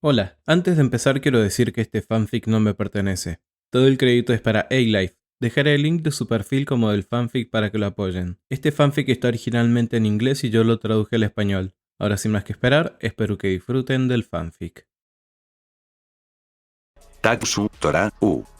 Hola, antes de empezar quiero decir que este fanfic no me pertenece. Todo el crédito es para A-Life. Dejaré el link de su perfil como del fanfic para que lo apoyen. Este fanfic está originalmente en inglés y yo lo traduje al español. Ahora sin más que esperar, espero que disfruten del fanfic. Tatsu, Tora,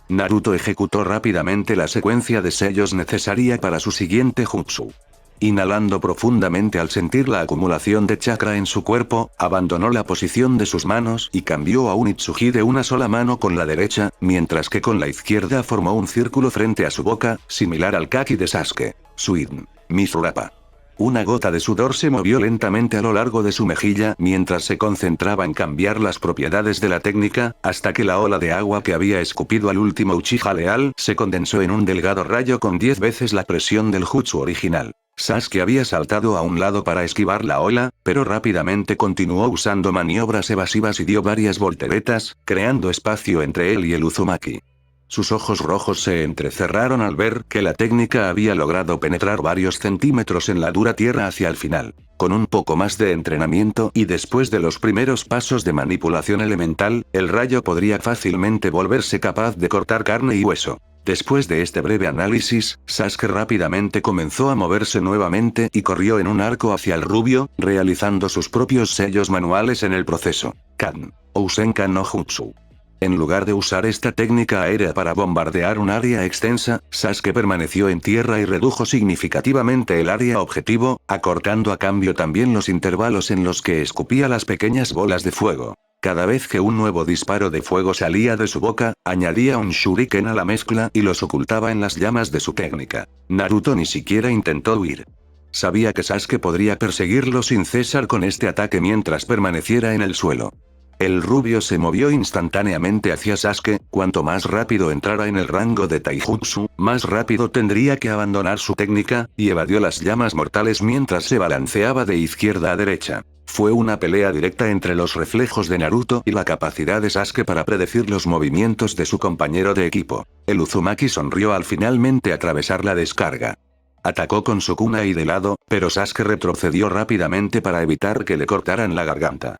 Naruto ejecutó rápidamente la secuencia de sellos necesaria para su siguiente jutsu. Inhalando profundamente al sentir la acumulación de chakra en su cuerpo, abandonó la posición de sus manos y cambió a un Itsuji de una sola mano con la derecha, mientras que con la izquierda formó un círculo frente a su boca, similar al Kaki de Sasuke. Suin. Misurapa. Una gota de sudor se movió lentamente a lo largo de su mejilla mientras se concentraba en cambiar las propiedades de la técnica, hasta que la ola de agua que había escupido al último Uchiha leal se condensó en un delgado rayo con 10 veces la presión del jutsu original. Sasuke había saltado a un lado para esquivar la ola, pero rápidamente continuó usando maniobras evasivas y dio varias volteretas, creando espacio entre él y el Uzumaki. Sus ojos rojos se entrecerraron al ver que la técnica había logrado penetrar varios centímetros en la dura tierra hacia el final. Con un poco más de entrenamiento y después de los primeros pasos de manipulación elemental, el rayo podría fácilmente volverse capaz de cortar carne y hueso. Después de este breve análisis, Sasuke rápidamente comenzó a moverse nuevamente y corrió en un arco hacia el rubio, realizando sus propios sellos manuales en el proceso. Kan. Ousenkan no Jutsu. En lugar de usar esta técnica aérea para bombardear un área extensa, Sasuke permaneció en tierra y redujo significativamente el área objetivo, acortando a cambio también los intervalos en los que escupía las pequeñas bolas de fuego. Cada vez que un nuevo disparo de fuego salía de su boca, añadía un shuriken a la mezcla y los ocultaba en las llamas de su técnica. Naruto ni siquiera intentó huir. Sabía que Sasuke podría perseguirlo sin cesar con este ataque mientras permaneciera en el suelo. El rubio se movió instantáneamente hacia Sasuke. Cuanto más rápido entrara en el rango de Taijutsu, más rápido tendría que abandonar su técnica, y evadió las llamas mortales mientras se balanceaba de izquierda a derecha. Fue una pelea directa entre los reflejos de Naruto y la capacidad de Sasuke para predecir los movimientos de su compañero de equipo. El Uzumaki sonrió al finalmente atravesar la descarga. Atacó con su kunai de lado, pero Sasuke retrocedió rápidamente para evitar que le cortaran la garganta.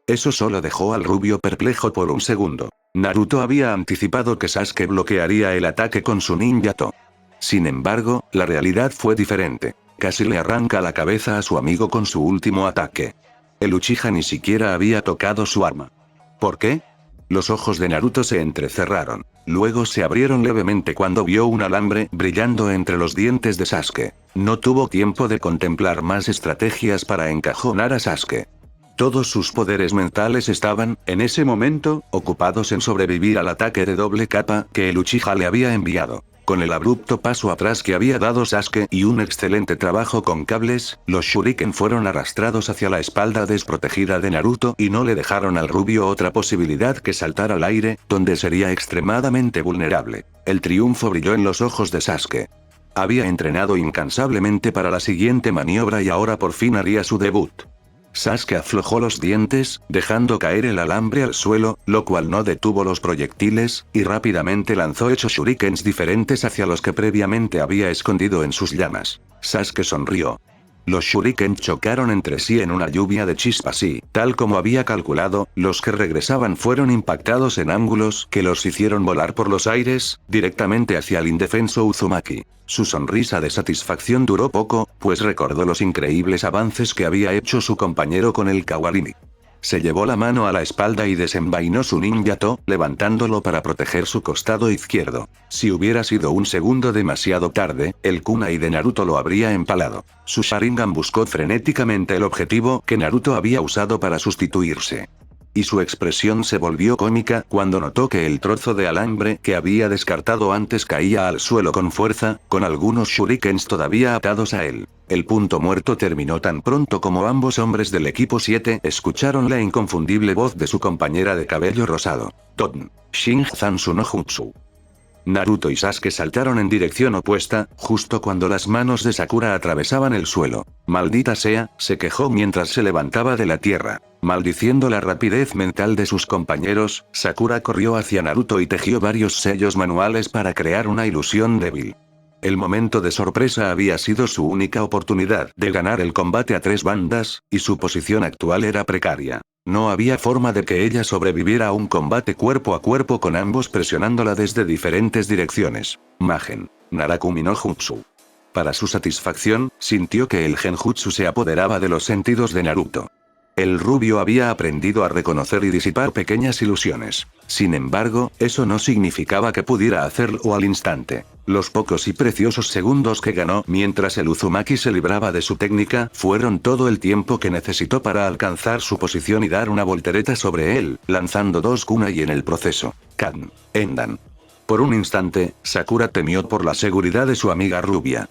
Eso solo dejó al rubio perplejo por un segundo. Naruto había anticipado que Sasuke bloquearía el ataque con su ninjato. Sin embargo, la realidad fue diferente. Casi le arranca la cabeza a su amigo con su último ataque. El Uchiha ni siquiera había tocado su arma. ¿Por qué? Los ojos de Naruto se entrecerraron. Luego se abrieron levemente cuando vio un alambre brillando entre los dientes de Sasuke. No tuvo tiempo de contemplar más estrategias para encajonar a Sasuke. Todos sus poderes mentales estaban, en ese momento, ocupados en sobrevivir al ataque de doble capa que el Uchiha le había enviado. Con el abrupto paso atrás que había dado Sasuke y un excelente trabajo con cables, los shuriken fueron arrastrados hacia la espalda desprotegida de Naruto y no le dejaron al rubio otra posibilidad que saltar al aire, donde sería extremadamente vulnerable. El triunfo brilló en los ojos de Sasuke. Había entrenado incansablemente para la siguiente maniobra y ahora por fin haría su debut. Sasuke aflojó los dientes, dejando caer el alambre al suelo, lo cual no detuvo los proyectiles, y rápidamente lanzó 8 shurikens diferentes hacia los que previamente había escondido en sus llamas. Sasuke sonrió. Los shuriken chocaron entre sí en una lluvia de chispas y, tal como había calculado, los que regresaban fueron impactados en ángulos que los hicieron volar por los aires, directamente hacia el indefenso Uzumaki. Su sonrisa de satisfacción duró poco, pues recordó los increíbles avances que había hecho su compañero con el Kawarini. Se llevó la mano a la espalda y desenvainó su ninjato, levantándolo para proteger su costado izquierdo. Si hubiera sido un segundo demasiado tarde, el kunai de Naruto lo habría empalado. Su Sharingan buscó frenéticamente el objetivo que Naruto había usado para sustituirse. Y su expresión se volvió cómica cuando notó que el trozo de alambre que había descartado antes caía al suelo con fuerza, con algunos shurikens todavía atados a él. El punto muerto terminó tan pronto como ambos hombres del equipo 7 escucharon la inconfundible voz de su compañera de cabello rosado. Ton. Shinjutsu no Jutsu. Naruto y Sasuke saltaron en dirección opuesta, justo cuando las manos de Sakura atravesaban el suelo. Maldita sea, se quejó mientras se levantaba de la tierra. Maldiciendo la rapidez mental de sus compañeros, Sakura corrió hacia Naruto y tejió varios sellos manuales para crear una ilusión débil. El momento de sorpresa había sido su única oportunidad de ganar el combate a 3 bandas, y su posición actual era precaria. No había forma de que ella sobreviviera a un combate cuerpo a cuerpo con ambos presionándola desde diferentes direcciones. Magen. Narakumi no Jutsu. Para su satisfacción, sintió que el genjutsu se apoderaba de los sentidos de Naruto. El rubio había aprendido a reconocer y disipar pequeñas ilusiones. Sin embargo, eso no significaba que pudiera hacerlo al instante. Los pocos y preciosos segundos que ganó mientras el Uzumaki se libraba de su técnica fueron todo el tiempo que necesitó para alcanzar su posición y dar una voltereta sobre él, lanzando 2 kunai en el proceso. Kan. Endan. Por un instante, Sakura temió por la seguridad de su amiga rubia.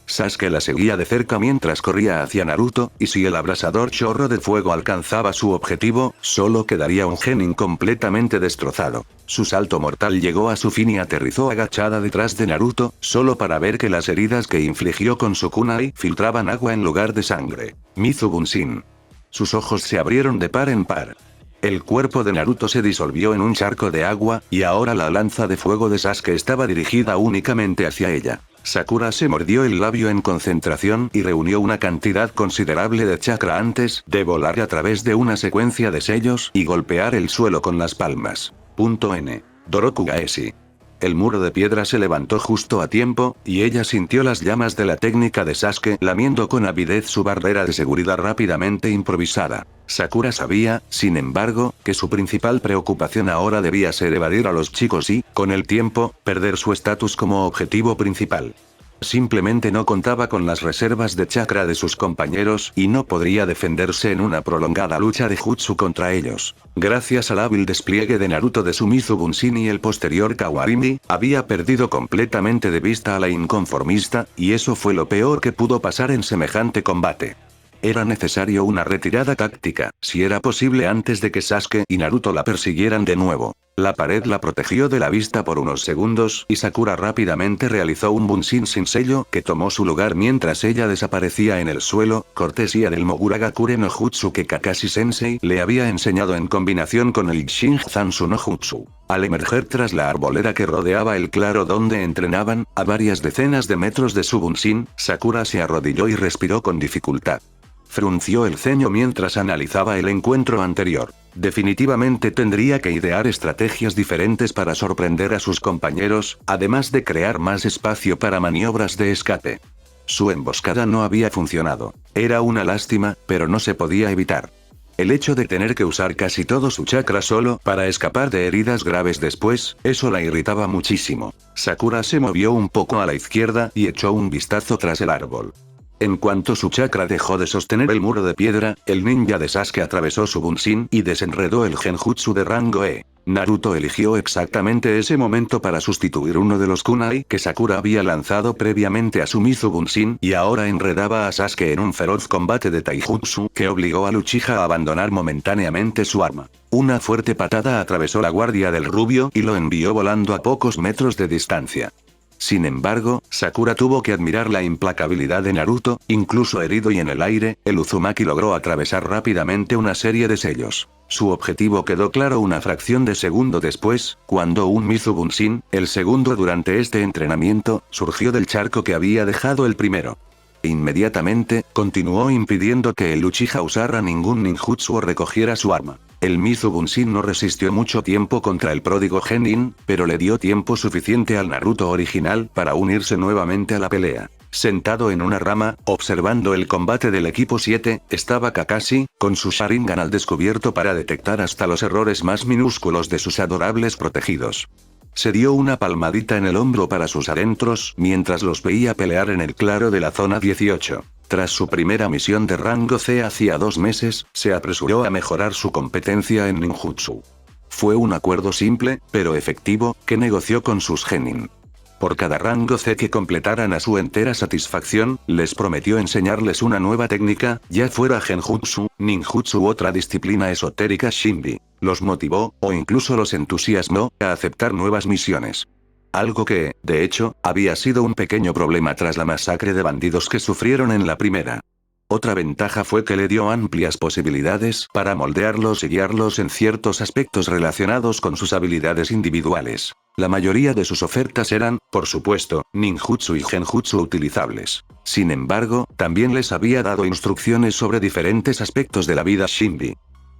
Sasuke la seguía de cerca mientras corría hacia Naruto, y si el abrasador chorro de fuego alcanzaba su objetivo, solo quedaría un genin completamente destrozado. Su salto mortal llegó a su fin y aterrizó agachada detrás de Naruto, solo para ver que las heridas que infligió con su kunai filtraban agua en lugar de sangre. Mizu Bunshin. Sus ojos se abrieron de par en par. El cuerpo de Naruto se disolvió en un charco de agua, y ahora la lanza de fuego de Sasuke estaba dirigida únicamente hacia ella. Sakura se mordió el labio en concentración y reunió una cantidad considerable de chakra antes de volar a través de una secuencia de sellos y golpear el suelo con las palmas. N. Doroku Gaeshi. El muro de piedra se levantó justo a tiempo, y ella sintió las llamas de la técnica de Sasuke lamiendo con avidez su barrera de seguridad rápidamente improvisada. Sakura sabía, sin embargo, que su principal preocupación ahora debía ser evadir a los chicos y, con el tiempo, perder su estatus como objetivo principal. Simplemente no contaba con las reservas de chakra de sus compañeros y no podría defenderse en una prolongada lucha de jutsu contra ellos. Gracias al hábil despliegue de Naruto de su Mizu Bunshin y el posterior Kawarimi, había perdido completamente de vista a la inconformista, y eso fue lo peor que pudo pasar en semejante combate. Era necesario una retirada táctica, si era posible antes de que Sasuke y Naruto la persiguieran de nuevo. La pared la protegió de la vista por unos segundos y Sakura rápidamente realizó un Bunshin sin sello que tomó su lugar mientras ella desaparecía en el suelo, cortesía del Moguragakure no Jutsu que Kakashi Sensei le había enseñado en combinación con el Shinjutsu no Jutsu. Al emerger tras la arboleda que rodeaba el claro donde entrenaban, a varias decenas de metros de su Bunshin, Sakura se arrodilló y respiró con dificultad. Frunció el ceño mientras analizaba el encuentro anterior. Definitivamente tendría que idear estrategias diferentes para sorprender a sus compañeros, además de crear más espacio para maniobras de escape. Su emboscada no había funcionado. Era una lástima, pero no se podía evitar. El hecho de tener que usar casi todo su chakra solo para escapar de heridas graves después, eso la irritaba muchísimo. Sakura se movió un poco a la izquierda y echó un vistazo tras el árbol. En cuanto su chakra dejó de sostener el muro de piedra, el ninja de Sasuke atravesó su Bunshin y desenredó el genjutsu de rango E. Naruto eligió exactamente ese momento para sustituir uno de los kunai que Sakura había lanzado previamente a su Mizu Bunshin y ahora enredaba a Sasuke en un feroz combate de taijutsu que obligó al Uchiha a abandonar momentáneamente su arma. Una fuerte patada atravesó la guardia del rubio y lo envió volando a pocos metros de distancia. Sin embargo, Sakura tuvo que admirar la implacabilidad de Naruto, incluso herido y en el aire, el Uzumaki logró atravesar rápidamente una serie de sellos. Su objetivo quedó claro una fracción de segundo después, cuando un Mizu Bunshin, el segundo durante este entrenamiento, surgió del charco que había dejado el primero. Inmediatamente, continuó impidiendo que el Uchiha usara ningún ninjutsu o recogiera su arma. El Mizu Bunshin no resistió mucho tiempo contra el pródigo Genin, pero le dio tiempo suficiente al Naruto original para unirse nuevamente a la pelea. Sentado en una rama, observando el combate del equipo 7, estaba Kakashi, con su Sharingan al descubierto para detectar hasta los errores más minúsculos de sus adorables protegidos. Se dio una palmadita en el hombro para sus adentros mientras los veía pelear en el claro de la zona 18. Tras su primera misión de rango C hacía 2 meses, se apresuró a mejorar su competencia en ninjutsu. Fue un acuerdo simple, pero efectivo, que negoció con sus genin. Por cada rango C que completaran a su entera satisfacción, les prometió enseñarles una nueva técnica, ya fuera genjutsu, ninjutsu u otra disciplina esotérica shinbi. Los motivó, o incluso los entusiasmó, a aceptar nuevas misiones. Algo que, de hecho, había sido un pequeño problema tras la masacre de bandidos que sufrieron en la primera. Otra ventaja fue que le dio amplias posibilidades para moldearlos y guiarlos en ciertos aspectos relacionados con sus habilidades individuales. La mayoría de sus ofertas eran, por supuesto, ninjutsu y genjutsu utilizables. Sin embargo, también les había dado instrucciones sobre diferentes aspectos de la vida shinbi.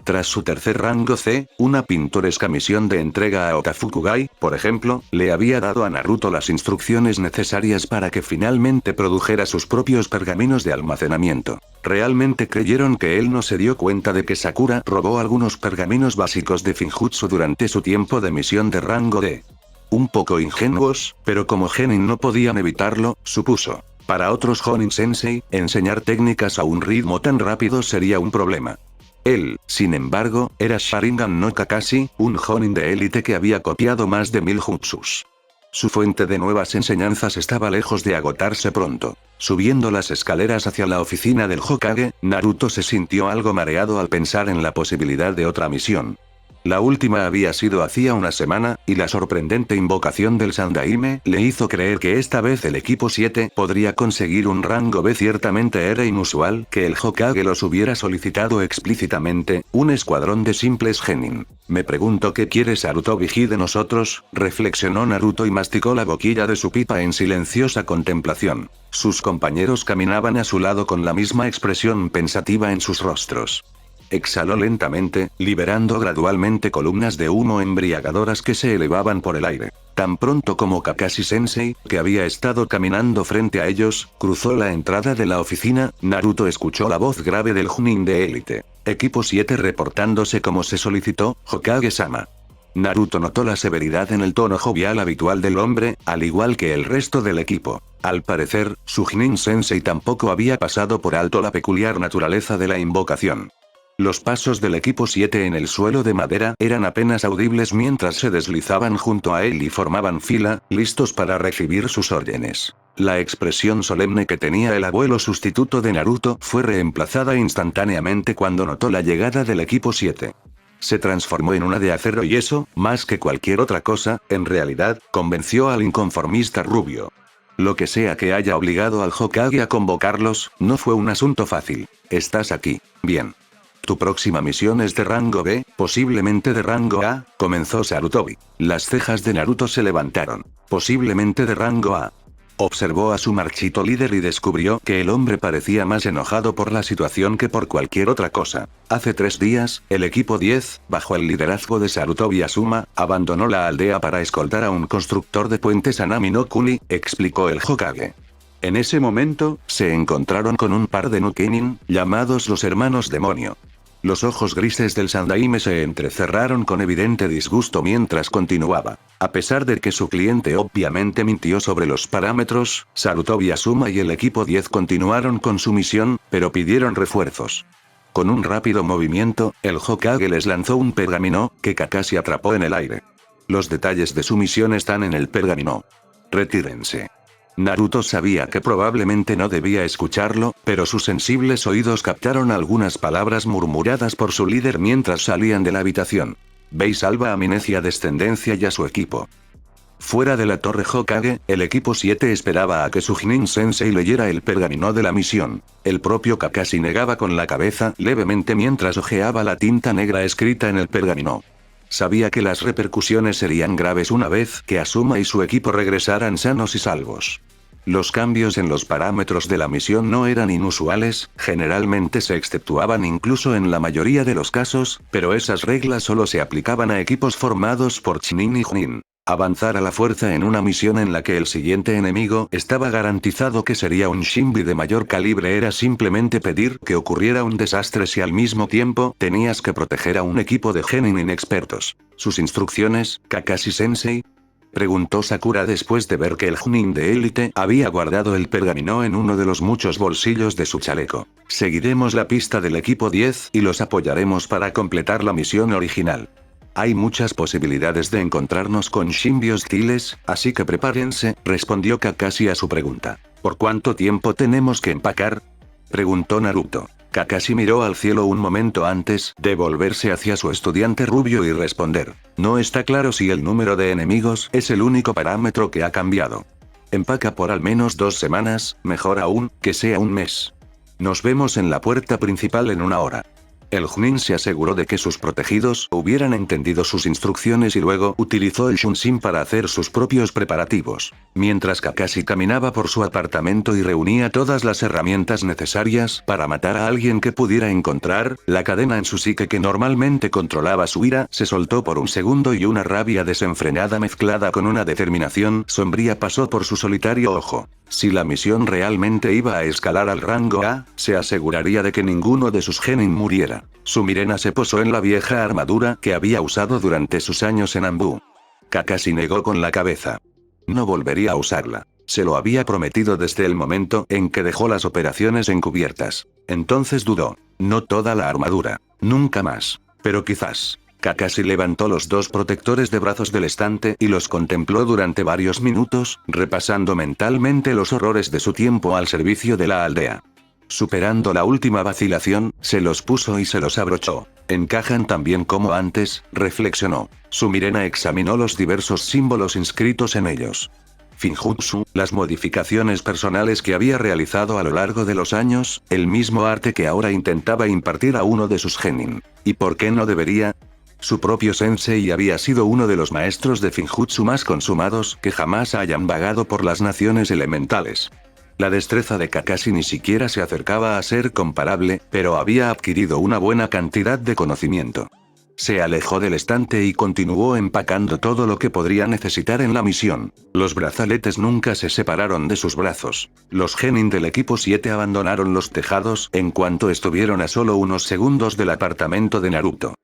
Tras su tercer rango C, una pintoresca misión de entrega a Otafukugai, por ejemplo, le había dado a Naruto las instrucciones necesarias para que finalmente produjera sus propios pergaminos de almacenamiento. ¿Realmente creyeron que él no se dio cuenta de que Sakura robó algunos pergaminos básicos de Finjutsu durante su tiempo de misión de rango D? Un poco ingenuos, pero como genin no podían evitarlo, supuso. Para otros Jonin Sensei, enseñar técnicas a un ritmo tan rápido sería un problema. Él, sin embargo, era Sharingan no Kakashi, un Jonin de élite que había copiado más de 1000 jutsus. Su fuente de nuevas enseñanzas estaba lejos de agotarse pronto. Subiendo las escaleras hacia la oficina del Hokage, Naruto se sintió algo mareado al pensar en la posibilidad de otra misión. La última había sido hacía una semana, y la sorprendente invocación del Sandaime le hizo creer que esta vez el equipo 7 podría conseguir un rango B. Ciertamente era inusual que el Hokage los hubiera solicitado explícitamente, un escuadrón de simples genin. Me pregunto qué quiere Sarutobi de nosotros, reflexionó Naruto y masticó la boquilla de su pipa en silenciosa contemplación. Sus compañeros caminaban a su lado con la misma expresión pensativa en sus rostros. Exhaló lentamente, liberando gradualmente columnas de humo embriagadoras que se elevaban por el aire. Tan pronto como Kakashi Sensei, que había estado caminando frente a ellos, cruzó la entrada de la oficina, Naruto escuchó la voz grave del Chunin de élite. Equipo 7 reportándose como se solicitó, Hokage-sama. Naruto notó la severidad en el tono jovial habitual del hombre, al igual que el resto del equipo. Al parecer, su Chunin Sensei tampoco había pasado por alto la peculiar naturaleza de la invocación. Los pasos del equipo 7 en el suelo de madera eran apenas audibles mientras se deslizaban junto a él y formaban fila, listos para recibir sus órdenes. La expresión solemne que tenía el abuelo sustituto de Naruto fue reemplazada instantáneamente cuando notó la llegada del equipo 7. Se transformó en una de acero y eso, más que cualquier otra cosa, en realidad, convenció al inconformista rubio. Lo que sea que haya obligado al Hokage a convocarlos, no fue un asunto fácil. Estás aquí. Bien. Tu próxima misión es de rango B, posiblemente de rango A, comenzó Sarutobi. Las cejas de Naruto se levantaron. Posiblemente de rango A. Observó a su marchito líder y descubrió que el hombre parecía más enojado por la situación que por cualquier otra cosa. Hace 3 días, el equipo 10, bajo el liderazgo de Sarutobi Asuma, abandonó la aldea para escoltar a un constructor de puentes a Nami no Kuni, explicó el Hokage. En ese momento, se encontraron con un par de Nukenin, llamados los hermanos demonio. Los ojos grises del Sandaime se entrecerraron con evidente disgusto mientras continuaba. A pesar de que su cliente obviamente mintió sobre los parámetros, Sarutobi Asuma y el equipo 10 continuaron con su misión, pero pidieron refuerzos. Con un rápido movimiento, el Hokage les lanzó un pergamino, que Kakashi atrapó en el aire. Los detalles de su misión están en el pergamino. Retírense. Naruto sabía que probablemente no debía escucharlo, pero sus sensibles oídos captaron algunas palabras murmuradas por su líder mientras salían de la habitación. Ve y salva a Minecia Descendencia y a su equipo. Fuera de la torre Hokage, el equipo 7 esperaba a que su Chunin Sensei leyera el pergamino de la misión. El propio Kakashi negaba con la cabeza levemente mientras hojeaba la tinta negra escrita en el pergamino. Sabía que las repercusiones serían graves una vez que Asuma y su equipo regresaran sanos y salvos. Los cambios en los parámetros de la misión no eran inusuales, generalmente se exceptuaban incluso en la mayoría de los casos, pero esas reglas solo se aplicaban a equipos formados por Chunin y Chunin. Avanzar a la fuerza en una misión en la que el siguiente enemigo estaba garantizado que sería un Shinbi de mayor calibre era simplemente pedir que ocurriera un desastre si al mismo tiempo tenías que proteger a un equipo de genin inexpertos. ¿Sus instrucciones, Kakashi Sensei? Preguntó Sakura después de ver que el Chunin de élite había guardado el pergamino en uno de los muchos bolsillos de su chaleco. Seguiremos la pista del equipo 10 y los apoyaremos para completar la misión original. Hay muchas posibilidades de encontrarnos con Shinbi hostiles, así que prepárense, respondió Kakashi a su pregunta. ¿Por cuánto tiempo tenemos que empacar? Preguntó Naruto. Kakashi miró al cielo un momento antes de volverse hacia su estudiante rubio y responder. No está claro si el número de enemigos es el único parámetro que ha cambiado. Empaca por al menos 2 semanas, mejor aún, que sea un mes. Nos vemos en la puerta principal en 1 hora. El Junin se aseguró de que sus protegidos hubieran entendido sus instrucciones y luego utilizó el Shunshin para hacer sus propios preparativos. Mientras Kakashi caminaba por su apartamento y reunía todas las herramientas necesarias para matar a alguien que pudiera encontrar, la cadena en su psique que normalmente controlaba su ira se soltó por un segundo y una rabia desenfrenada mezclada con una determinación sombría pasó por su solitario ojo. Si la misión realmente iba a escalar al rango A, se aseguraría de que ninguno de sus genin muriera. Su mirena se posó en la vieja armadura que había usado durante sus años en Anbu. Kakashi negó con la cabeza. No volvería a usarla. Se lo había prometido desde el momento en que dejó las operaciones encubiertas. Entonces dudó. No toda la armadura. Nunca más. Pero quizás. Kakashi levantó los dos protectores de brazos del estante y los contempló durante varios minutos, repasando mentalmente los horrores de su tiempo al servicio de la aldea. Superando la última vacilación, se los puso y se los abrochó. ¿Encajan tan bien como antes?, reflexionó. Su mirena examinó los diversos símbolos inscritos en ellos. Finjutsu, las modificaciones personales que había realizado a lo largo de los años, el mismo arte que ahora intentaba impartir a uno de sus genin. ¿Y por qué no debería? Su propio sensei había sido uno de los maestros de Finjutsu más consumados que jamás hayan vagado por las naciones elementales. La destreza de Kakashi ni siquiera se acercaba a ser comparable, pero había adquirido una buena cantidad de conocimiento. Se alejó del estante y continuó empacando todo lo que podría necesitar en la misión. Los brazaletes nunca se separaron de sus brazos. Los genin del equipo 7 abandonaron los tejados en cuanto estuvieron a solo unos segundos del apartamento de Naruto.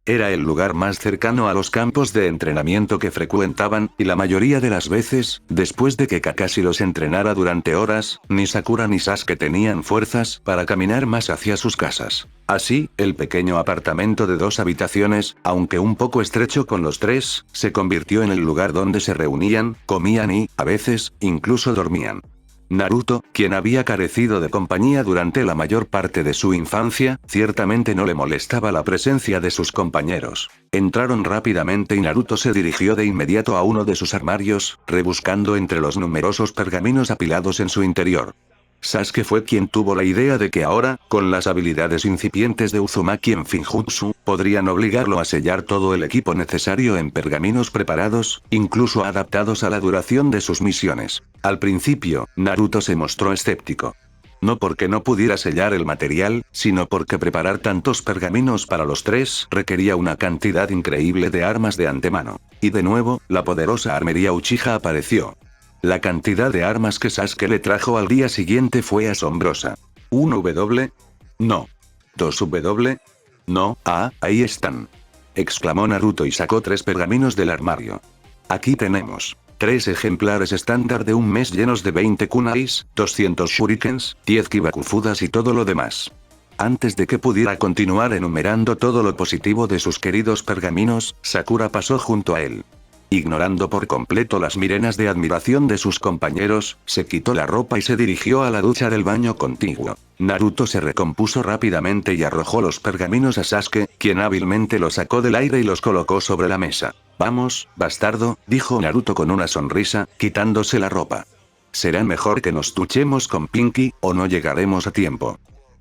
Era el lugar más cercano a los campos de entrenamiento que frecuentaban, y la mayoría de las veces, después de que Kakashi los entrenara durante horas, ni Sakura ni Sasuke tenían fuerzas para caminar más hacia sus casas. Así, el pequeño apartamento de 2 habitaciones, aunque un poco estrecho con los 3, se convirtió en el lugar donde se reunían, comían y, a veces, incluso dormían. Naruto, quien había carecido de compañía durante la mayor parte de su infancia, ciertamente no le molestaba la presencia de sus compañeros. Entraron rápidamente y Naruto se dirigió de inmediato a uno de sus armarios, rebuscando entre los numerosos pergaminos apilados en su interior. Sasuke fue quien tuvo la idea de que ahora, con las habilidades incipientes de Uzumaki en Finjutsu, podrían obligarlo a sellar todo el equipo necesario en pergaminos preparados, incluso adaptados a la duración de sus misiones. Al principio, Naruto se mostró escéptico. No porque no pudiera sellar el material, sino porque preparar tantos pergaminos para los 3 requería una cantidad increíble de armas de antemano. Y de nuevo, la poderosa armería Uchiha apareció. La cantidad de armas que Sasuke le trajo al día siguiente fue asombrosa. ¿1W? No. ¿2W? No, ahí están. Exclamó Naruto y sacó 3 pergaminos del armario. Aquí tenemos 3 ejemplares estándar de un mes llenos de 20 kunais, 200 shurikens, 10 kibakufudas y todo lo demás. Antes de que pudiera continuar enumerando todo lo positivo de sus queridos pergaminos, Sakura pasó junto a él. Ignorando por completo las mirenas de admiración de sus compañeros, se quitó la ropa y se dirigió a la ducha del baño contiguo. Naruto se recompuso rápidamente y arrojó los pergaminos a Sasuke, quien hábilmente los sacó del aire y los colocó sobre la mesa. «Vamos, bastardo», dijo Naruto con una sonrisa, quitándose la ropa. «Será mejor que nos duchemos con Pinky, o no llegaremos a tiempo».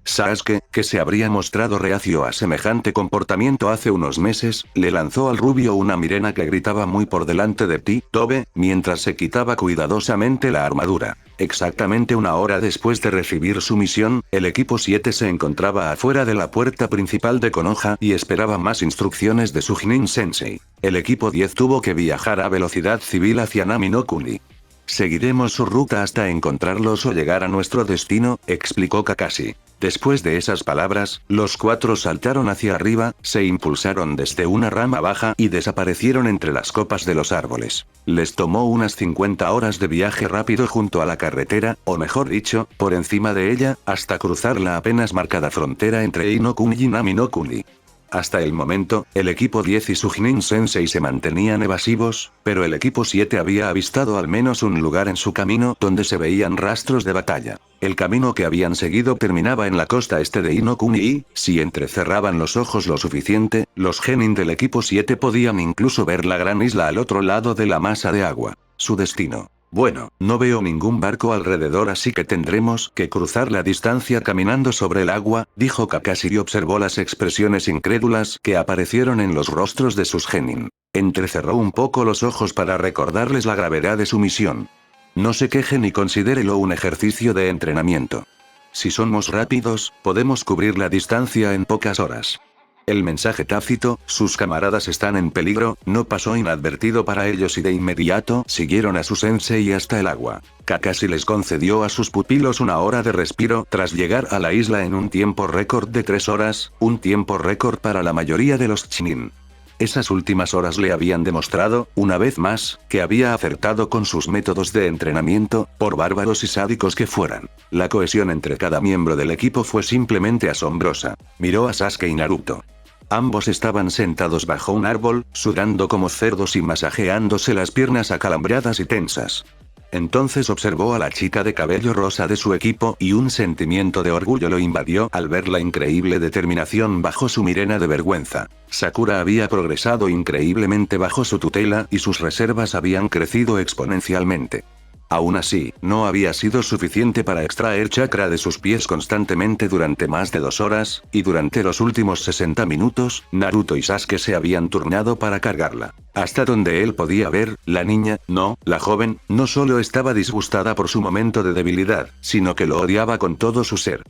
Sasuke, que se habría mostrado reacio a semejante comportamiento hace unos meses, le lanzó al rubio una mirena que gritaba muy por delante de ti, Tobe, mientras se quitaba cuidadosamente la armadura. Exactamente una hora después de recibir su misión, el equipo 7 se encontraba afuera de la puerta principal de Konoha y esperaba más instrucciones de su Chunin Sensei. El equipo 10 tuvo que viajar a velocidad civil hacia Nami no Kuni. Seguiremos su ruta hasta encontrarlos o llegar a nuestro destino, explicó Kakashi. Después de esas palabras, los 4 saltaron hacia arriba, se impulsaron desde una rama baja y desaparecieron entre las copas de los árboles. Les tomó unas 50 horas de viaje rápido junto a la carretera, o mejor dicho, por encima de ella, hasta cruzar la apenas marcada frontera entre Inokuni y Nami no Kuni. Hasta el momento, el equipo 10 y su Chunin Sensei se mantenían evasivos, pero el equipo 7 había avistado al menos un lugar en su camino donde se veían rastros de batalla. El camino que habían seguido terminaba en la costa este de Inokuni y, si entrecerraban los ojos lo suficiente, los genin del equipo 7 podían incluso ver la gran isla al otro lado de la masa de agua. Su destino. Bueno, no veo ningún barco alrededor, así que tendremos que cruzar la distancia caminando sobre el agua, dijo Kakashi y observó las expresiones incrédulas que aparecieron en los rostros de sus genin. Entrecerró un poco los ojos para recordarles la gravedad de su misión. No se quejen y considérelo un ejercicio de entrenamiento. Si somos rápidos, podemos cubrir la distancia en pocas horas. El mensaje tácito, sus camaradas están en peligro, no pasó inadvertido para ellos y de inmediato siguieron a su sensei hasta el agua. Kakashi les concedió a sus pupilos una hora de respiro tras llegar a la isla en un tiempo récord de 3 horas, un tiempo récord para la mayoría de los Chunin. Esas últimas horas le habían demostrado, una vez más, que había acertado con sus métodos de entrenamiento, por bárbaros y sádicos que fueran. La cohesión entre cada miembro del equipo fue simplemente asombrosa. Miró a Sasuke y Naruto. Ambos estaban sentados bajo un árbol, sudando como cerdos y masajeándose las piernas acalambradas y tensas. Entonces observó a la chica de cabello rosa de su equipo y un sentimiento de orgullo lo invadió al ver la increíble determinación bajo su mirena de vergüenza. Sakura había progresado increíblemente bajo su tutela y sus reservas habían crecido exponencialmente. Aún así, no había sido suficiente para extraer chakra de sus pies constantemente durante más de 2 horas, y durante los últimos 60 minutos, Naruto y Sasuke se habían turnado para cargarla. Hasta donde él podía ver, la niña, no, la joven, no solo estaba disgustada por su momento de debilidad, sino que lo odiaba con todo su ser.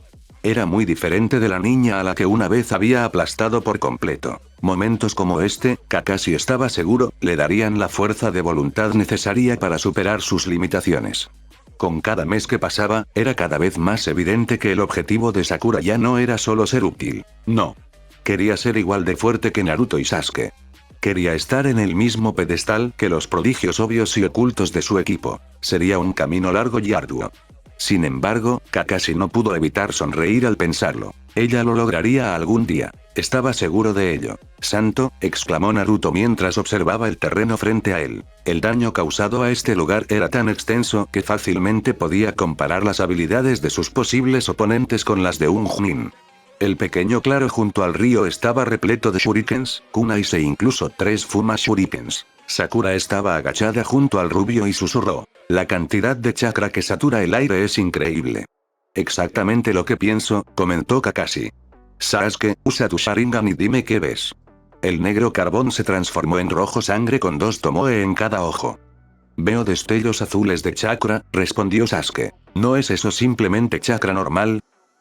Era muy diferente de la niña a la que una vez había aplastado por completo. Momentos como este, Kakashi estaba seguro, le darían la fuerza de voluntad necesaria para superar sus limitaciones. Con cada mes que pasaba, era cada vez más evidente que el objetivo de Sakura ya no era solo ser útil. No. Quería ser igual de fuerte que Naruto y Sasuke. Quería estar en el mismo pedestal que los prodigios obvios y ocultos de su equipo. Sería un camino largo y arduo. Sin embargo, Kakashi no pudo evitar sonreír al pensarlo. Ella lo lograría algún día. Estaba seguro de ello. ¡Santo!, exclamó Naruto mientras observaba el terreno frente a él. El daño causado a este lugar era tan extenso que fácilmente podía comparar las habilidades de sus posibles oponentes con las de un Chunin. El pequeño claro junto al río estaba repleto de shurikens, kunais e incluso 3 fuma shurikens. Sakura estaba agachada junto al rubio y susurró. La cantidad de chakra que satura el aire es increíble. Exactamente lo que pienso, comentó Kakashi. Sasuke, usa tu Sharingan y dime qué ves. El negro carbón se transformó en rojo sangre con 2 tomoe en cada ojo. Veo destellos azules de chakra, respondió Sasuke. ¿No es eso simplemente chakra normal?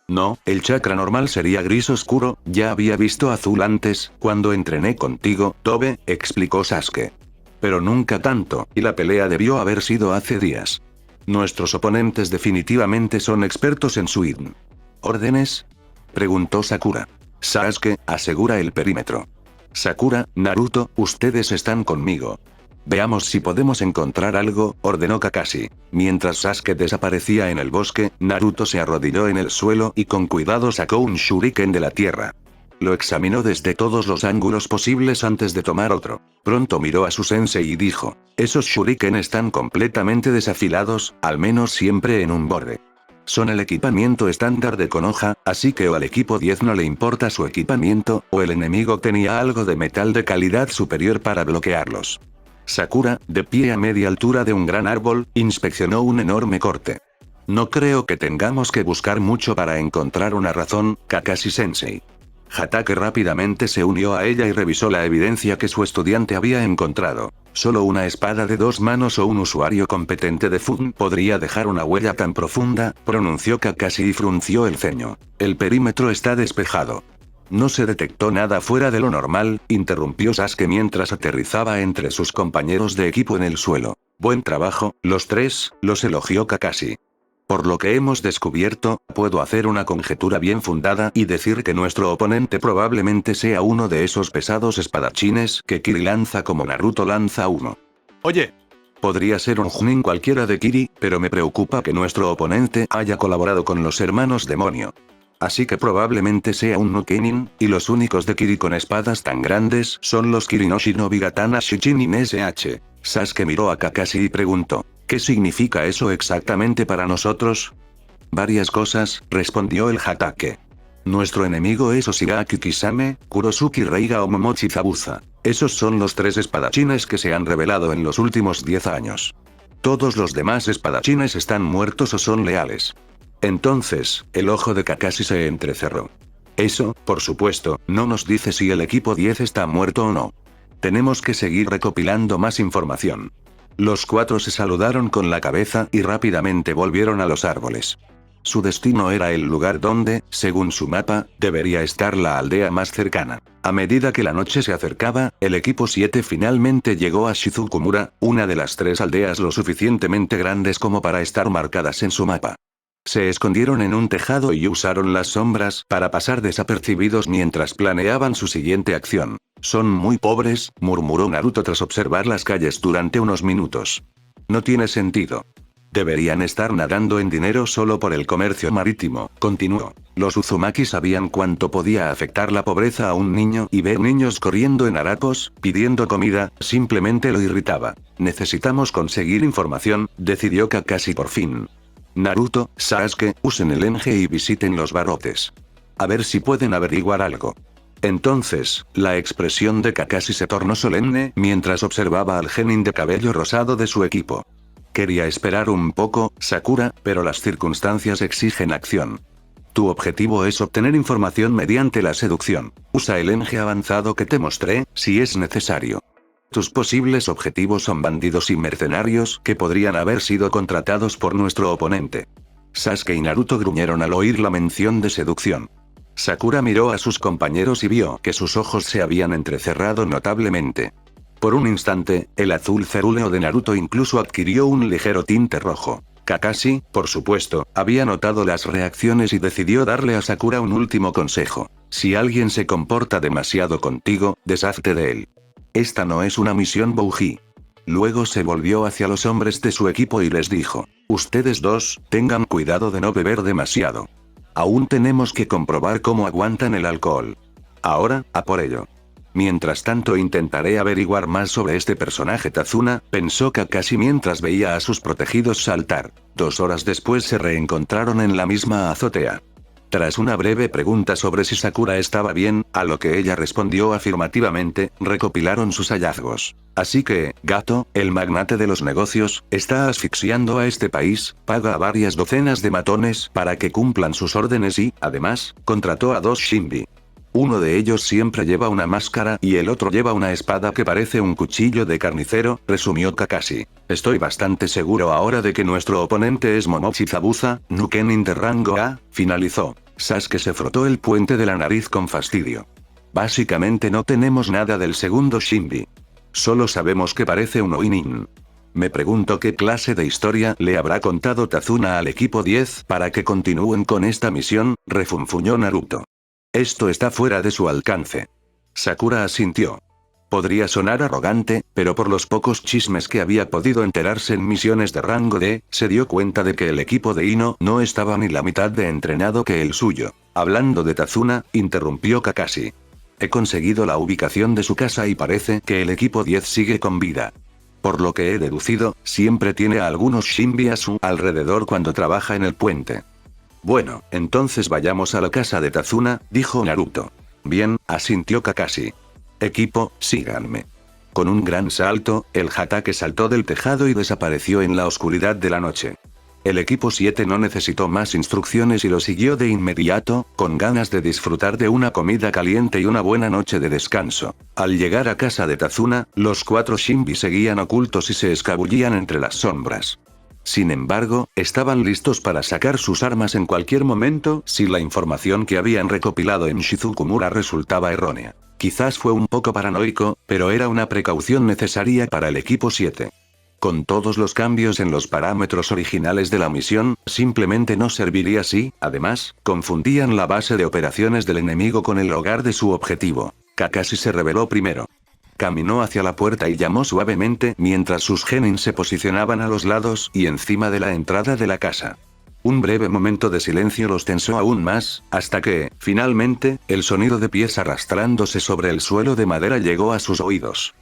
No, el chakra normal sería gris oscuro, ya había visto azul antes, cuando entrené contigo, Tobe, explicó Sasuke. Pero nunca tanto, y la pelea debió haber sido hace días. Nuestros oponentes definitivamente son expertos en Suin. ¿Órdenes?, preguntó Sakura. Sasuke, asegura el perímetro. Sakura, Naruto, ustedes están conmigo. Veamos si podemos encontrar algo, ordenó Kakashi. Mientras Sasuke desaparecía en el bosque, Naruto se arrodilló en el suelo y con cuidado sacó un shuriken de la tierra. Lo examinó desde todos los ángulos posibles antes de tomar otro. Pronto miró a su sensei y dijo, esos shuriken están completamente desafilados, al menos siempre en un borde. Son el equipamiento estándar de Konoha, así que o al equipo 10 no le importa su equipamiento, o el enemigo tenía algo de metal de calidad superior para bloquearlos. Sakura, de pie a media altura de un gran árbol, inspeccionó un enorme corte. No creo que tengamos que buscar mucho para encontrar una razón, Kakashi-sensei. Hatake rápidamente se unió a ella y revisó la evidencia que su estudiante había encontrado. Solo una espada de 2 manos o un usuario competente de Fun podría dejar una huella tan profunda, pronunció Kakashi y frunció el ceño. El perímetro está despejado. No se detectó nada fuera de lo normal, interrumpió Sasuke mientras aterrizaba entre sus compañeros de equipo en el suelo. Buen trabajo, los 3, los elogió Kakashi. Por lo que hemos descubierto, puedo hacer una conjetura bien fundada y decir que nuestro oponente probablemente sea uno de esos pesados espadachines que Kiri lanza como Naruto lanza uno. Oye. Podría ser un Chunin cualquiera de Kiri, pero me preocupa que nuestro oponente haya colaborado con los hermanos demonio. Así que probablemente sea un Nukenin, y los únicos de Kiri con espadas tan grandes son los Kiri no Shinobi Gatana Shichinin SH. Sasuke miró a Kakashi y preguntó. ¿Qué significa eso exactamente para nosotros? Varias cosas, respondió el Hatake. Nuestro enemigo es Oshigaki Kisame, Kurosuke Reiga o Momochi Zabuza. Esos son los 3 espadachines que se han revelado en los últimos 10 años. Todos los demás espadachines están muertos o son leales. Entonces, el ojo de Kakashi se entrecerró. Eso, por supuesto, no nos dice si el equipo 10 está muerto o no. Tenemos que seguir recopilando más información. Los 4 se saludaron con la cabeza y rápidamente volvieron a los árboles. Su destino era el lugar donde, según su mapa, debería estar la aldea más cercana. A medida que la noche se acercaba, el equipo 7 finalmente llegó a Shizukumura, una de las 3 aldeas lo suficientemente grandes como para estar marcadas en su mapa. Se escondieron en un tejado y usaron las sombras para pasar desapercibidos mientras planeaban su siguiente acción. Son muy pobres, murmuró Naruto tras observar las calles durante unos minutos. No tiene sentido. Deberían estar nadando en dinero solo por el comercio marítimo, continuó. Los Uzumaki sabían cuánto podía afectar la pobreza a un niño y ver niños corriendo en harapos, pidiendo comida, simplemente lo irritaba. Necesitamos conseguir información, decidió Kakashi por fin. Naruto, Sasuke, usen el Enje y visiten los barrotes. A ver si pueden averiguar algo. Entonces, la expresión de Kakashi se tornó solemne mientras observaba al genin de cabello rosado de su equipo. Quería esperar un poco, Sakura, pero las circunstancias exigen acción. Tu objetivo es obtener información mediante la seducción. Usa el Enje avanzado que te mostré, si es necesario. Tus posibles objetivos son bandidos y mercenarios que podrían haber sido contratados por nuestro oponente. Sasuke y Naruto gruñeron al oír la mención de seducción. Sakura miró a sus compañeros y vio que sus ojos se habían entrecerrado notablemente. Por un instante, el azul cerúleo de Naruto incluso adquirió un ligero tinte rojo. Kakashi, por supuesto, había notado las reacciones y decidió darle a Sakura un último consejo. Si alguien se comporta demasiado contigo, deshazte de él. Esta no es una misión Bouji. Luego se volvió hacia los hombres de su equipo y les dijo, ustedes dos, tengan cuidado de no beber demasiado. Aún tenemos que comprobar cómo aguantan el alcohol. Ahora, a por ello. Mientras tanto intentaré averiguar más sobre este personaje Tazuna, pensó Kakashi mientras veía a sus protegidos saltar. 2 horas después se reencontraron en la misma azotea. Tras una breve pregunta sobre si Sakura estaba bien, a lo que ella respondió afirmativamente, recopilaron sus hallazgos. Así que, Gato, el magnate de los negocios, está asfixiando a este país, paga a varias docenas de matones para que cumplan sus órdenes y, además, contrató a 2 Shinbi. Uno de ellos siempre lleva una máscara y el otro lleva una espada que parece un cuchillo de carnicero, resumió Kakashi. Estoy bastante seguro ahora de que nuestro oponente es Momochi Zabuza, Nukenin de rango A, finalizó. Sasuke se frotó el puente de la nariz con fastidio. Básicamente no tenemos nada del segundo Shinbi. Solo sabemos que parece un Oinin. Me pregunto qué clase de historia le habrá contado Tazuna al equipo 10 para que continúen con esta misión, refunfuñó Naruto. Esto está fuera de su alcance. Sakura asintió. Podría sonar arrogante, pero por los pocos chismes que había podido enterarse en misiones de rango D, se dio cuenta de que el equipo de Ino no estaba ni la mitad de entrenado que el suyo. Hablando de Tazuna, interrumpió Kakashi. He conseguido la ubicación de su casa y parece que el equipo 10 sigue con vida. Por lo que he deducido, siempre tiene a algunos Shinbi a su alrededor cuando trabaja en el puente. Bueno, entonces vayamos a la casa de Tazuna, dijo Naruto. Bien, asintió Kakashi. Equipo, síganme. Con un gran salto, el Hatake saltó del tejado y desapareció en la oscuridad de la noche. El equipo 7 no necesitó más instrucciones y lo siguió de inmediato, con ganas de disfrutar de una comida caliente y una buena noche de descanso. Al llegar a casa de Tazuna, los 4 Shinbi seguían ocultos y se escabullían entre las sombras. Sin embargo, estaban listos para sacar sus armas en cualquier momento si la información que habían recopilado en Shizukumura resultaba errónea. Quizás fue un poco paranoico, pero era una precaución necesaria para el equipo 7. Con todos los cambios en los parámetros originales de la misión, simplemente no serviría si, además, confundían la base de operaciones del enemigo con el hogar de su objetivo. Kakashi se reveló primero. Caminó hacia la puerta y llamó suavemente mientras sus genin se posicionaban a los lados y encima de la entrada de la casa. Un breve momento de silencio los tensó aún más, hasta que, finalmente, el sonido de pies arrastrándose sobre el suelo de madera llegó a sus oídos.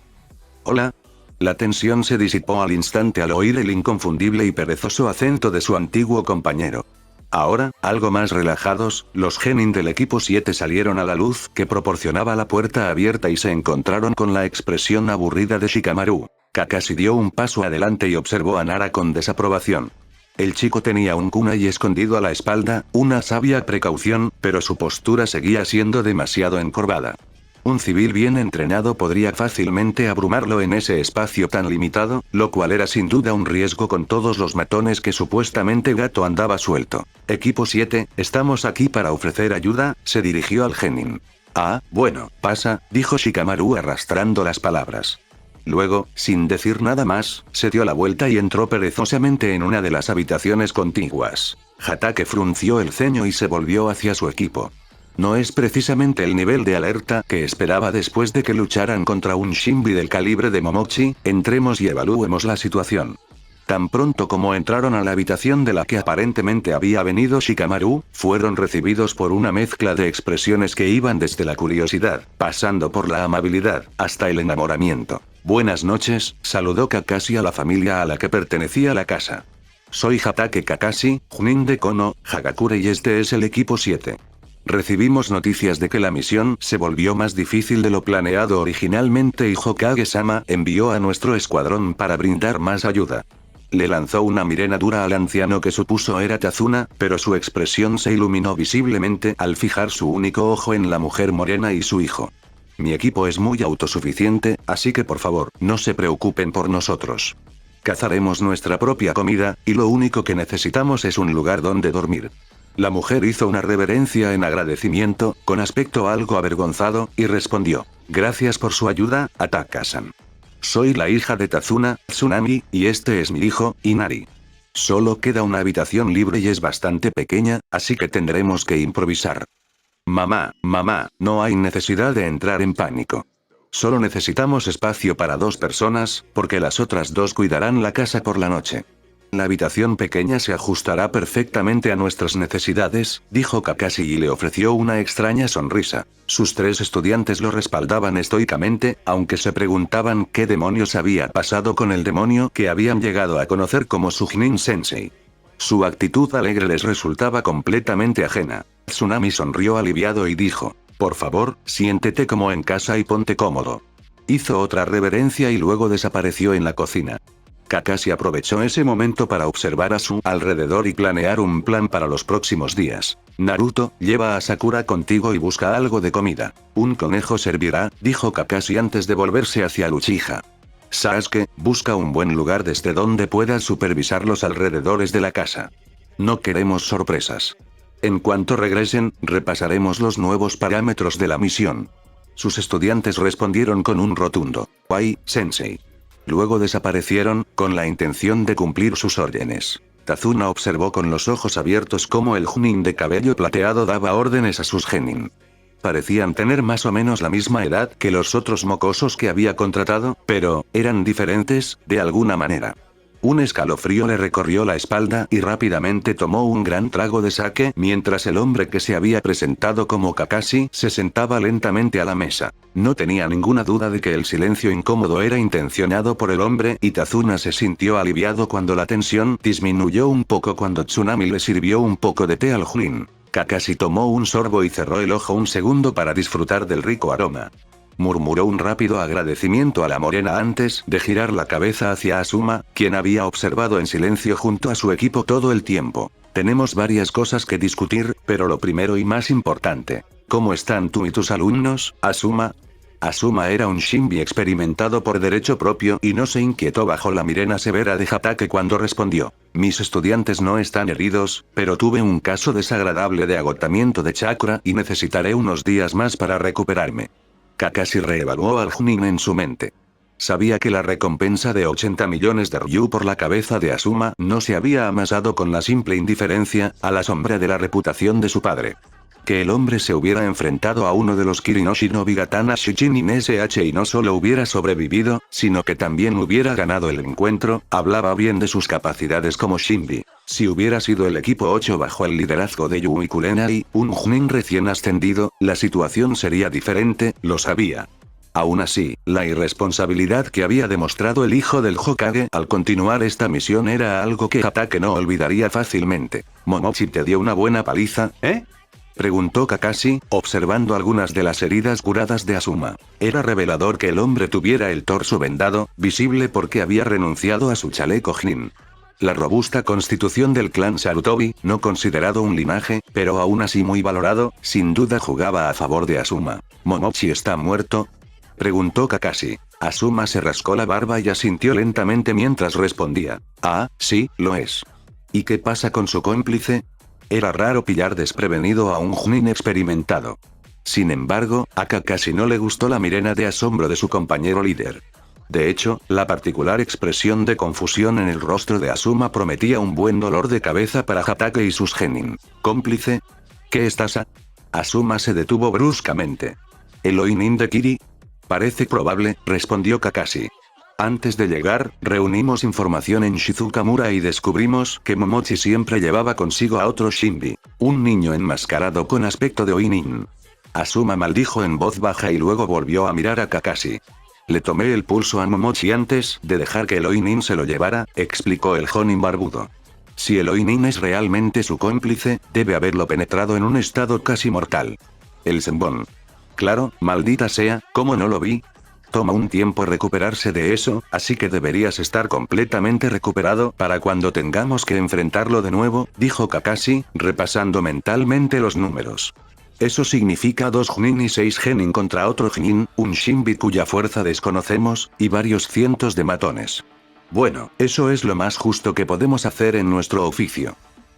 «Hola». La tensión se disipó al instante al oír el inconfundible y perezoso acento de su antiguo compañero. Ahora, algo más relajados, los genin del equipo 7 salieron a la luz que proporcionaba la puerta abierta y se encontraron con la expresión aburrida de Shikamaru. Kakashi dio un paso adelante y observó a Nara con desaprobación. El chico tenía un kunai escondido a la espalda, una sabia precaución, pero su postura seguía siendo demasiado encorvada. Un civil bien entrenado podría fácilmente abrumarlo en ese espacio tan limitado, lo cual era sin duda un riesgo con todos los matones que supuestamente Gato andaba suelto. Equipo 7, estamos aquí para ofrecer ayuda, se dirigió al genin. Ah, bueno, pasa, dijo Shikamaru arrastrando las palabras. Luego, sin decir nada más, se dio la vuelta y entró perezosamente en una de las habitaciones contiguas. Hatake frunció el ceño y se volvió hacia su equipo. No es precisamente el nivel de alerta que esperaba después de que lucharan contra un Shinbi del calibre de Momochi, entremos y evaluemos la situación. Tan pronto como entraron a la habitación de la que aparentemente había venido Shikamaru, fueron recibidos por una mezcla de expresiones que iban desde la curiosidad, pasando por la amabilidad, hasta el enamoramiento. Buenas noches, saludó Kakashi a la familia a la que pertenecía la casa. Soy Hatake Kakashi, Junin de Kono, Hagakure y este es el equipo 7. Recibimos noticias de que la misión se volvió más difícil de lo planeado originalmente y Hokage-sama envió a nuestro escuadrón para brindar más ayuda. Le lanzó una mirada dura al anciano que supuso era Tazuna, pero su expresión se iluminó visiblemente al fijar su único ojo en la mujer morena y su hijo. Mi equipo es muy autosuficiente, así que por favor, no se preocupen por nosotros. Cazaremos nuestra propia comida, y lo único que necesitamos es un lugar donde dormir. La mujer hizo una reverencia en agradecimiento, con aspecto algo avergonzado, y respondió, gracias por su ayuda, Ataka-san. Soy la hija de Tazuna, Tsunami, y este es mi hijo, Inari. Solo queda una habitación libre y es bastante pequeña, así que tendremos que improvisar. Mamá, no hay necesidad de entrar en pánico. Solo necesitamos espacio para 2 personas, porque las otras 2 cuidarán la casa por la noche. La habitación pequeña se ajustará perfectamente a nuestras necesidades, dijo Kakashi y le ofreció una extraña sonrisa. Sus 3 estudiantes lo respaldaban estoicamente, aunque se preguntaban qué demonios había pasado con el demonio que habían llegado a conocer como Sujinin Sensei. Su actitud alegre les resultaba completamente ajena. Tsunami sonrió aliviado y dijo, por favor, siéntete como en casa y ponte cómodo. Hizo otra reverencia y luego desapareció en la cocina. Kakashi aprovechó ese momento para observar a su alrededor y planear un plan para los próximos días. Naruto, lleva a Sakura contigo y busca algo de comida. Un conejo servirá, dijo Kakashi antes de volverse hacia Uchiha. Sasuke, busca un buen lugar desde donde puedas supervisar los alrededores de la casa. No queremos sorpresas. En cuanto regresen, repasaremos los nuevos parámetros de la misión. Sus estudiantes respondieron con un rotundo, "Wai, sensei". Luego desaparecieron, con la intención de cumplir sus órdenes. Tazuna observó con los ojos abiertos cómo el Junin de cabello plateado daba órdenes a sus genin. Parecían tener más o menos la misma edad que los otros mocosos que había contratado, pero, eran diferentes, de alguna manera. Un escalofrío le recorrió la espalda y rápidamente tomó un gran trago de sake mientras el hombre que se había presentado como Kakashi se sentaba lentamente a la mesa. No tenía ninguna duda de que el silencio incómodo era intencionado por el hombre y Tazuna se sintió aliviado cuando la tensión disminuyó un poco cuando Tsunami le sirvió un poco de té al Junin. Kakashi tomó un sorbo y cerró el ojo un segundo para disfrutar del rico aroma. Murmuró un rápido agradecimiento a la morena antes de girar la cabeza hacia Asuma, quien había observado en silencio junto a su equipo todo el tiempo. Tenemos varias cosas que discutir, pero lo primero y más importante. ¿Cómo están tú y tus alumnos, Asuma? Asuma era un Shinbi experimentado por derecho propio y no se inquietó bajo la mirada severa de Hatake cuando respondió. Mis estudiantes no están heridos, pero tuve un caso desagradable de agotamiento de chakra y necesitaré unos días más para recuperarme. Kakashi reevaluó al Junin en su mente. Sabía que la recompensa de 80 millones de Ryu por la cabeza de Asuma no se había amasado con la simple indiferencia, a la sombra de la reputación de su padre. Que el hombre se hubiera enfrentado a uno de los Kirin Shinobi Gatana Shichinin SH y no solo hubiera sobrevivido, sino que también hubiera ganado el encuentro, hablaba bien de sus capacidades como Shinbi. Si hubiera sido el equipo 8 bajo el liderazgo de Yui Kurenai, un Junin recién ascendido, la situación sería diferente, lo sabía. Aún así, la irresponsabilidad que había demostrado el hijo del Hokage al continuar esta misión era algo que Hatake no olvidaría fácilmente. ¿Momochi te dio una buena paliza, eh? Preguntó Kakashi, observando algunas de las heridas curadas de Asuma. Era revelador que el hombre tuviera el torso vendado, visible porque había renunciado a su chaleco Chunin. La robusta constitución del clan Sarutobi, no considerado un linaje, pero aún así muy valorado, sin duda jugaba a favor de Asuma. ¿Momochi está muerto?, preguntó Kakashi. Asuma se rascó la barba y asintió lentamente mientras respondía. Ah, sí, lo es. ¿Y qué pasa con su cómplice? Era raro pillar desprevenido a un Chunin experimentado. Sin embargo, a Kakashi no le gustó la mirada de asombro de su compañero líder. De hecho, la particular expresión de confusión en el rostro de Asuma prometía un buen dolor de cabeza para Hatake y sus genin. ¿Cómplice? ¿Qué estás a? Asuma se detuvo bruscamente. ¿El Oinin de Kiri? Parece probable, respondió Kakashi. Antes de llegar, reunimos información en Shizukamura y descubrimos que Momochi siempre llevaba consigo a otro Shinbi, un niño enmascarado con aspecto de Oinin. Asuma maldijo en voz baja y luego volvió a mirar a Kakashi. Le tomé el pulso a Momochi antes de dejar que el Oinin se lo llevara, explicó el Jonin barbudo. Si el Oinin es realmente su cómplice, debe haberlo penetrado en un estado casi mortal. El Senbon. Claro, maldita sea, ¿cómo no lo vi? Toma un tiempo recuperarse de eso, así que deberías estar completamente recuperado para cuando tengamos que enfrentarlo de nuevo, dijo Kakashi, repasando mentalmente los números. Eso significa 2 Chunin y 6 genin contra otro genin, un Shinbi cuya fuerza desconocemos, y varios cientos de matones. Bueno, eso es lo más justo que podemos hacer en nuestro oficio.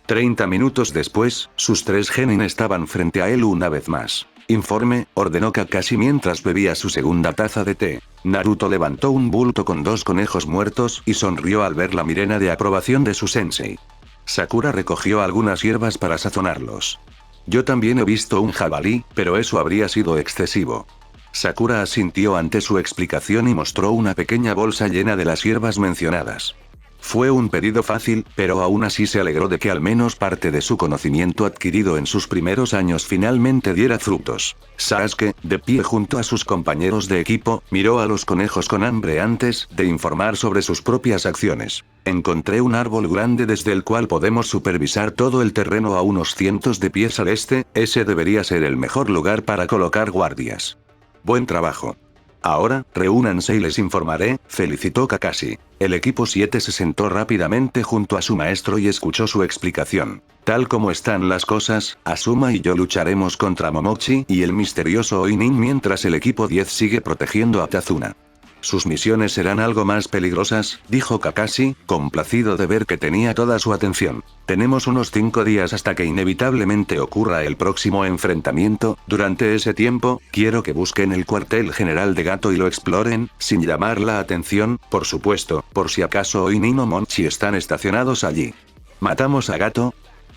30 minutos después, sus 3 genin estaban frente a él una vez más. Informe, ordenó Kakashi mientras bebía su segunda taza de té. Naruto levantó un bulto con 2 conejos muertos y sonrió al ver la mirena de aprobación de su sensei. Sakura recogió algunas hierbas para sazonarlos. Yo también he visto un jabalí, pero eso habría sido excesivo. Sakura asintió ante su explicación y mostró una pequeña bolsa llena de las hierbas mencionadas. Fue un pedido fácil, pero aún así se alegró de que al menos parte de su conocimiento adquirido en sus primeros años finalmente diera frutos. Sasuke, de pie junto a sus compañeros de equipo, miró a los conejos con hambre antes de informar sobre sus propias acciones. Encontré un árbol grande desde el cual podemos supervisar todo el terreno a unos cientos de pies al este, ese debería ser el mejor lugar para colocar guardias. Buen trabajo. Ahora, reúnanse y les informaré, felicitó Kakashi. El equipo 7 se sentó rápidamente junto a su maestro y escuchó su explicación. Tal como están las cosas, Asuma y yo lucharemos contra Momochi y el misterioso Oinin mientras el equipo 10 sigue protegiendo a Tazuna. Sus misiones serán algo más peligrosas, dijo Kakashi, complacido de ver que tenía toda su atención. Tenemos unos 5 días hasta que inevitablemente ocurra el próximo enfrentamiento, durante ese tiempo, quiero que busquen el cuartel general de Gato y lo exploren, sin llamar la atención, por supuesto, por si acaso Oinin o Momochi están estacionados allí. ¿Matamos a Gato?,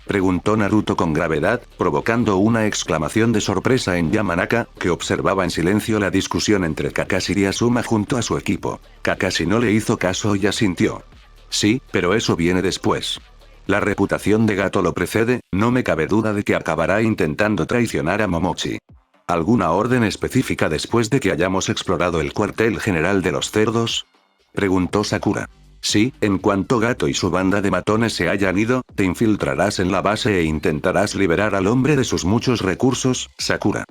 preguntó Naruto con gravedad, provocando una exclamación de sorpresa en Yamanaka, que observaba en silencio la discusión entre Kakashi y Asuma junto a su equipo. Kakashi no le hizo caso y asintió. Sí, pero eso viene después. La reputación de Gato lo precede, no me cabe duda de que acabará intentando traicionar a Momochi. ¿Alguna orden específica después de que hayamos explorado el cuartel general de los cerdos?, preguntó Sakura. Sí, en cuanto Gato y su banda de matones se hayan ido, te infiltrarás en la base e intentarás liberar al hombre de sus muchos recursos, Sakura.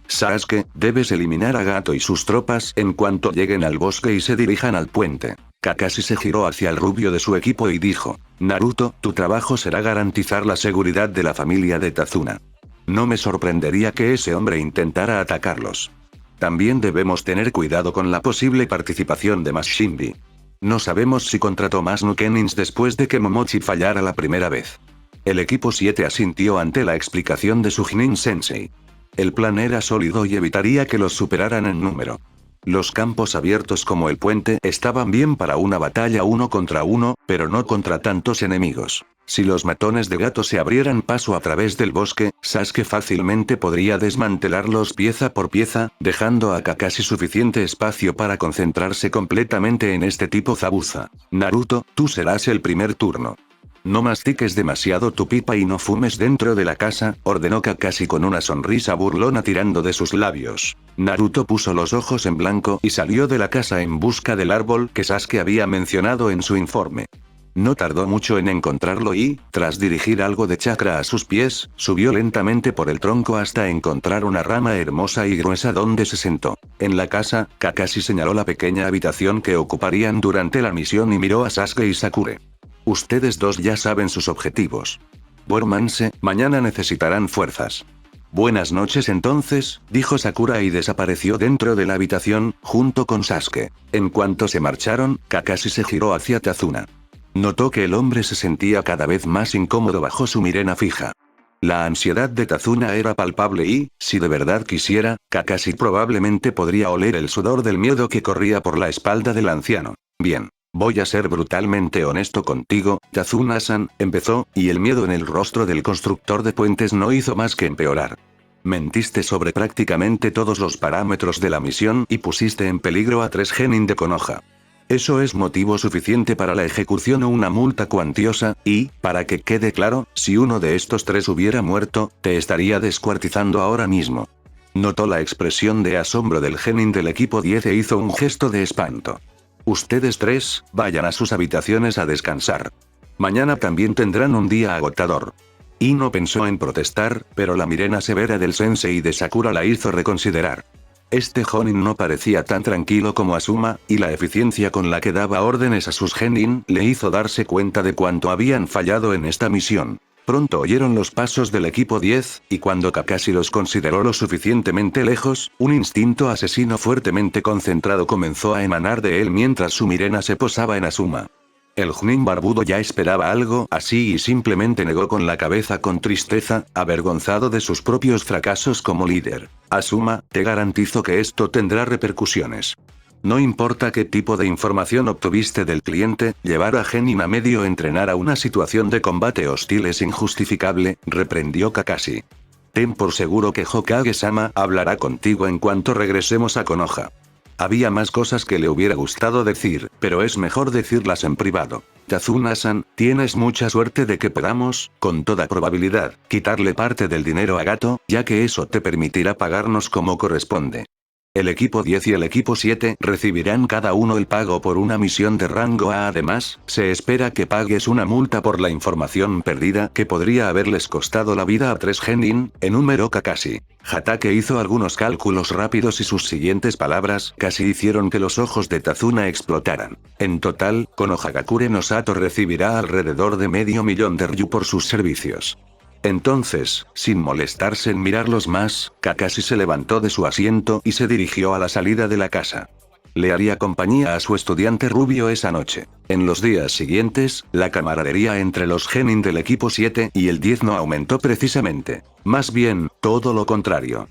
Sasuke, debes eliminar a Gato y sus tropas en cuanto lleguen al bosque y se dirijan al puente. Kakashi se giró hacia el rubio de su equipo y dijo, Naruto, tu trabajo será garantizar la seguridad de la familia de Tazuna. No me sorprendería que ese hombre intentara atacarlos. También debemos tener cuidado con la posible participación de más Shinbi. No sabemos si contrató más Nukenins después de que Momochi fallara la primera vez. El equipo 7 asintió ante la explicación de su Chunin Sensei. El plan era sólido y evitaría que los superaran en número. Los campos abiertos como el puente estaban bien para una batalla 1 contra 1, pero no contra tantos enemigos. Si los matones de Gato se abrieran paso a través del bosque, Sasuke fácilmente podría desmantelarlos pieza por pieza, dejando a Kakashi suficiente espacio para concentrarse completamente en este tipo Zabuza. Naruto, tú serás el primer turno. No mastiques demasiado tu pipa y no fumes dentro de la casa, ordenó Kakashi con una sonrisa burlona tirando de sus labios. Naruto puso los ojos en blanco y salió de la casa en busca del árbol que Sasuke había mencionado en su informe. No tardó mucho en encontrarlo y, tras dirigir algo de chakra a sus pies, subió lentamente por el tronco hasta encontrar una rama hermosa y gruesa donde se sentó. En la casa, Kakashi señaló la pequeña habitación que ocuparían durante la misión y miró a Sasuke y Sakura. Ustedes dos ya saben sus objetivos. Duérmanse, mañana necesitarán fuerzas. Buenas noches entonces, dijo Sakura y desapareció dentro de la habitación, junto con Sasuke. En cuanto se marcharon, Kakashi se giró hacia Tazuna. Notó que el hombre se sentía cada vez más incómodo bajo su mirada fija. La ansiedad de Tazuna era palpable y, si de verdad quisiera, Kakashi probablemente podría oler el sudor del miedo que corría por la espalda del anciano. Bien. Voy a ser brutalmente honesto contigo, Tazuna-san, empezó, y el miedo en el rostro del constructor de puentes no hizo más que empeorar. Mentiste sobre prácticamente todos los parámetros de la misión y pusiste en peligro a 3 genin de Konoha. Eso es motivo suficiente para la ejecución o una multa cuantiosa, y, para que quede claro, si uno de estos 3 hubiera muerto, te estaría descuartizando ahora mismo. Notó la expresión de asombro del genin del equipo 10 e hizo un gesto de espanto. Ustedes 3, vayan a sus habitaciones a descansar. Mañana también tendrán un día agotador. Ino pensó en protestar, pero la mirada severa del sensei de Sakura la hizo reconsiderar. Este Jonin no parecía tan tranquilo como Asuma, y la eficiencia con la que daba órdenes a sus genin le hizo darse cuenta de cuánto habían fallado en esta misión. Pronto oyeron los pasos del equipo 10, y cuando Kakashi los consideró lo suficientemente lejos, un instinto asesino fuertemente concentrado comenzó a emanar de él mientras su mirada se posaba en Asuma. El Junin barbudo ya esperaba algo así y simplemente negó con la cabeza con tristeza, avergonzado de sus propios fracasos como líder. Asuma, te garantizo que esto tendrá repercusiones. No importa qué tipo de información obtuviste del cliente, llevar a Genin a medio entrenar a una situación de combate hostil es injustificable, reprendió Kakashi. Ten por seguro que Hokage-sama hablará contigo en cuanto regresemos a Konoha. Había más cosas que le hubiera gustado decir, pero es mejor decirlas en privado. Tazuna-san, tienes mucha suerte de que podamos, con toda probabilidad, quitarle parte del dinero a Gato, ya que eso te permitirá pagarnos como corresponde. El equipo 10 y el equipo 7 recibirán cada uno el pago por una misión de rango A. Además, se espera que pagues una multa por la información perdida que podría haberles costado la vida a 3 genin, enumeró Kakashi. Hatake hizo algunos cálculos rápidos y sus siguientes palabras casi hicieron que los ojos de Tazuna explotaran. En total, Konohagakure no Sato recibirá alrededor de $500,000 de ryu por sus servicios. Entonces, sin molestarse en mirarlos más, Kakashi se levantó de su asiento y se dirigió a la salida de la casa. Le haría compañía a su estudiante rubio esa noche. En los días siguientes, la camaradería entre los genin del equipo 7 y el 10 no aumentó precisamente. Más bien, todo lo contrario.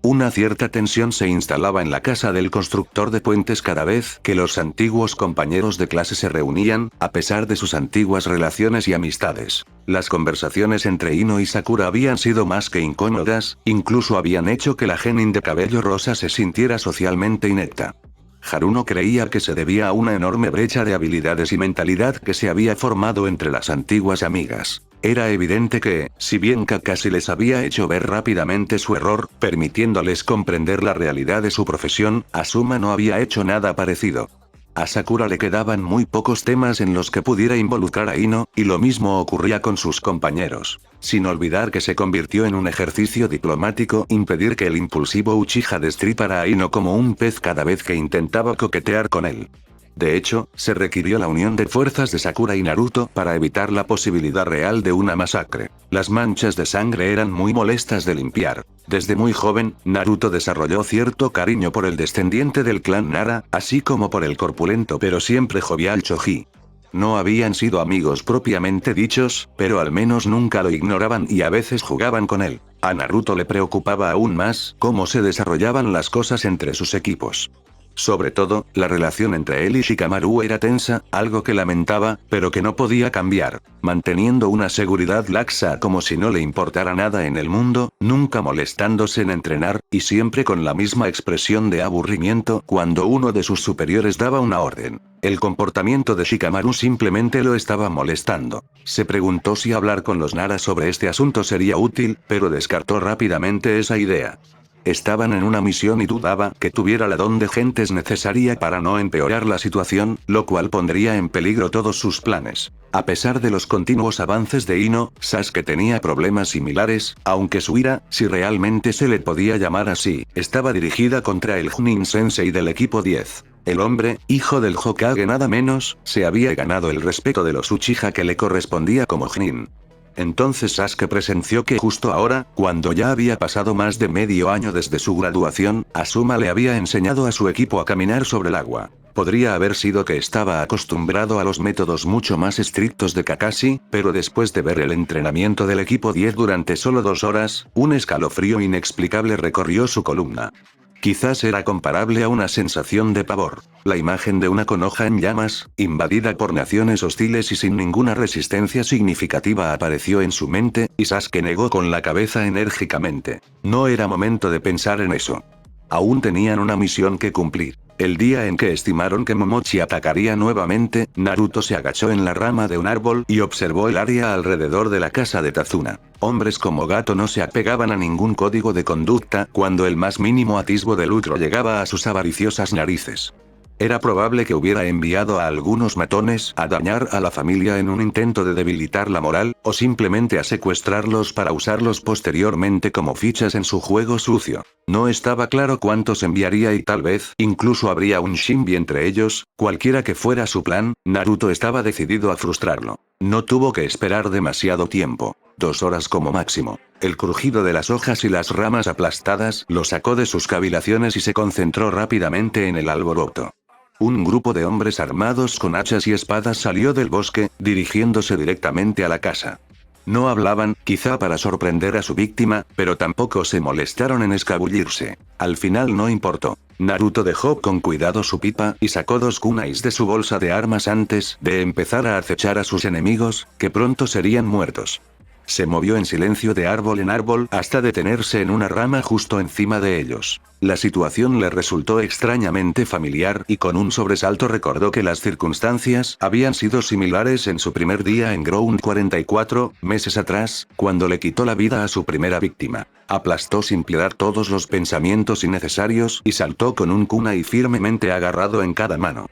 Una cierta tensión se instalaba en la casa del constructor de puentes cada vez que los antiguos compañeros de clase se reunían, a pesar de sus antiguas relaciones y amistades. Las conversaciones entre Ino y Sakura habían sido más que incómodas, incluso habían hecho que la genin de cabello rosa se sintiera socialmente inepta. Haruno creía que se debía a una enorme brecha de habilidades y mentalidad que se había formado entre las antiguas amigas. Era evidente que, si bien Kakashi les había hecho ver rápidamente su error, permitiéndoles comprender la realidad de su profesión, Asuma no había hecho nada parecido. A Sakura le quedaban muy pocos temas en los que pudiera involucrar a Ino, y lo mismo ocurría con sus compañeros. Sin olvidar que se convirtió en un ejercicio diplomático impedir que el impulsivo Uchiha destripara a Ino como un pez cada vez que intentaba coquetear con él. De hecho, se requirió la unión de fuerzas de Sakura y Naruto para evitar la posibilidad real de una masacre. Las manchas de sangre eran muy molestas de limpiar. Desde muy joven, Naruto desarrolló cierto cariño por el descendiente del clan Nara, así como por el corpulento pero siempre jovial Choji. No habían sido amigos propiamente dichos, pero al menos nunca lo ignoraban y a veces jugaban con él. A Naruto le preocupaba aún más cómo se desarrollaban las cosas entre sus equipos. Sobre todo, la relación entre él y Shikamaru era tensa, algo que lamentaba, pero que no podía cambiar. Manteniendo una seguridad laxa como si no le importara nada en el mundo, nunca molestándose en entrenar, y siempre con la misma expresión de aburrimiento cuando uno de sus superiores daba una orden. El comportamiento de Shikamaru simplemente lo estaba molestando. Se preguntó si hablar con los Nara sobre este asunto sería útil, pero descartó rápidamente esa idea. Estaban en una misión y dudaba que tuviera la don de gentes necesaria para no empeorar la situación, lo cual pondría en peligro todos sus planes. A pesar de los continuos avances de Ino, Sasuke tenía problemas similares, aunque su ira, si realmente se le podía llamar así, estaba dirigida contra el Chunin Sensei del equipo 10. El hombre, hijo del Hokage nada menos, se había ganado el respeto de los Uchiha que le correspondía como Chunin. Entonces Sasuke presenció que justo ahora, cuando ya había pasado más de medio año desde su graduación, Asuma le había enseñado a su equipo a caminar sobre el agua. Podría haber sido que estaba acostumbrado a los métodos mucho más estrictos de Kakashi, pero después de ver el entrenamiento del equipo 10 durante solo 2 horas, un escalofrío inexplicable recorrió su columna. Quizás era comparable a una sensación de pavor. La imagen de una Konoha en llamas, invadida por naciones hostiles y sin ninguna resistencia significativa apareció en su mente, y Sasuke negó con la cabeza enérgicamente. No era momento de pensar en eso. Aún tenían una misión que cumplir. El día en que estimaron que Momochi atacaría nuevamente, Naruto se agachó en la rama de un árbol y observó el área alrededor de la casa de Tazuna. Hombres como Gato no se apegaban a ningún código de conducta cuando el más mínimo atisbo de lucro llegaba a sus avariciosas narices. Era probable que hubiera enviado a algunos matones a dañar a la familia en un intento de debilitar la moral, o simplemente a secuestrarlos para usarlos posteriormente como fichas en su juego sucio. No estaba claro cuántos enviaría y tal vez incluso habría un Shinbi entre ellos, cualquiera que fuera su plan, Naruto estaba decidido a frustrarlo. No tuvo que esperar demasiado tiempo. 2 horas como máximo. El crujido de las hojas y las ramas aplastadas lo sacó de sus cavilaciones y se concentró rápidamente en el alboroto. Un grupo de hombres armados con hachas y espadas salió del bosque, dirigiéndose directamente a la casa. No hablaban, quizá para sorprender a su víctima, pero tampoco se molestaron en escabullirse. Al final no importó. Naruto dejó con cuidado su pipa y sacó 2 kunais de su bolsa de armas antes de empezar a acechar a sus enemigos, que pronto serían muertos. Se movió en silencio de árbol en árbol hasta detenerse en una rama justo encima de ellos. La situación le resultó extrañamente familiar y con un sobresalto recordó que las circunstancias habían sido similares en su primer día en Ground 44, meses atrás, cuando le quitó la vida a su primera víctima. Aplastó sin piedad todos los pensamientos innecesarios y saltó con un kunai firmemente agarrado en cada mano.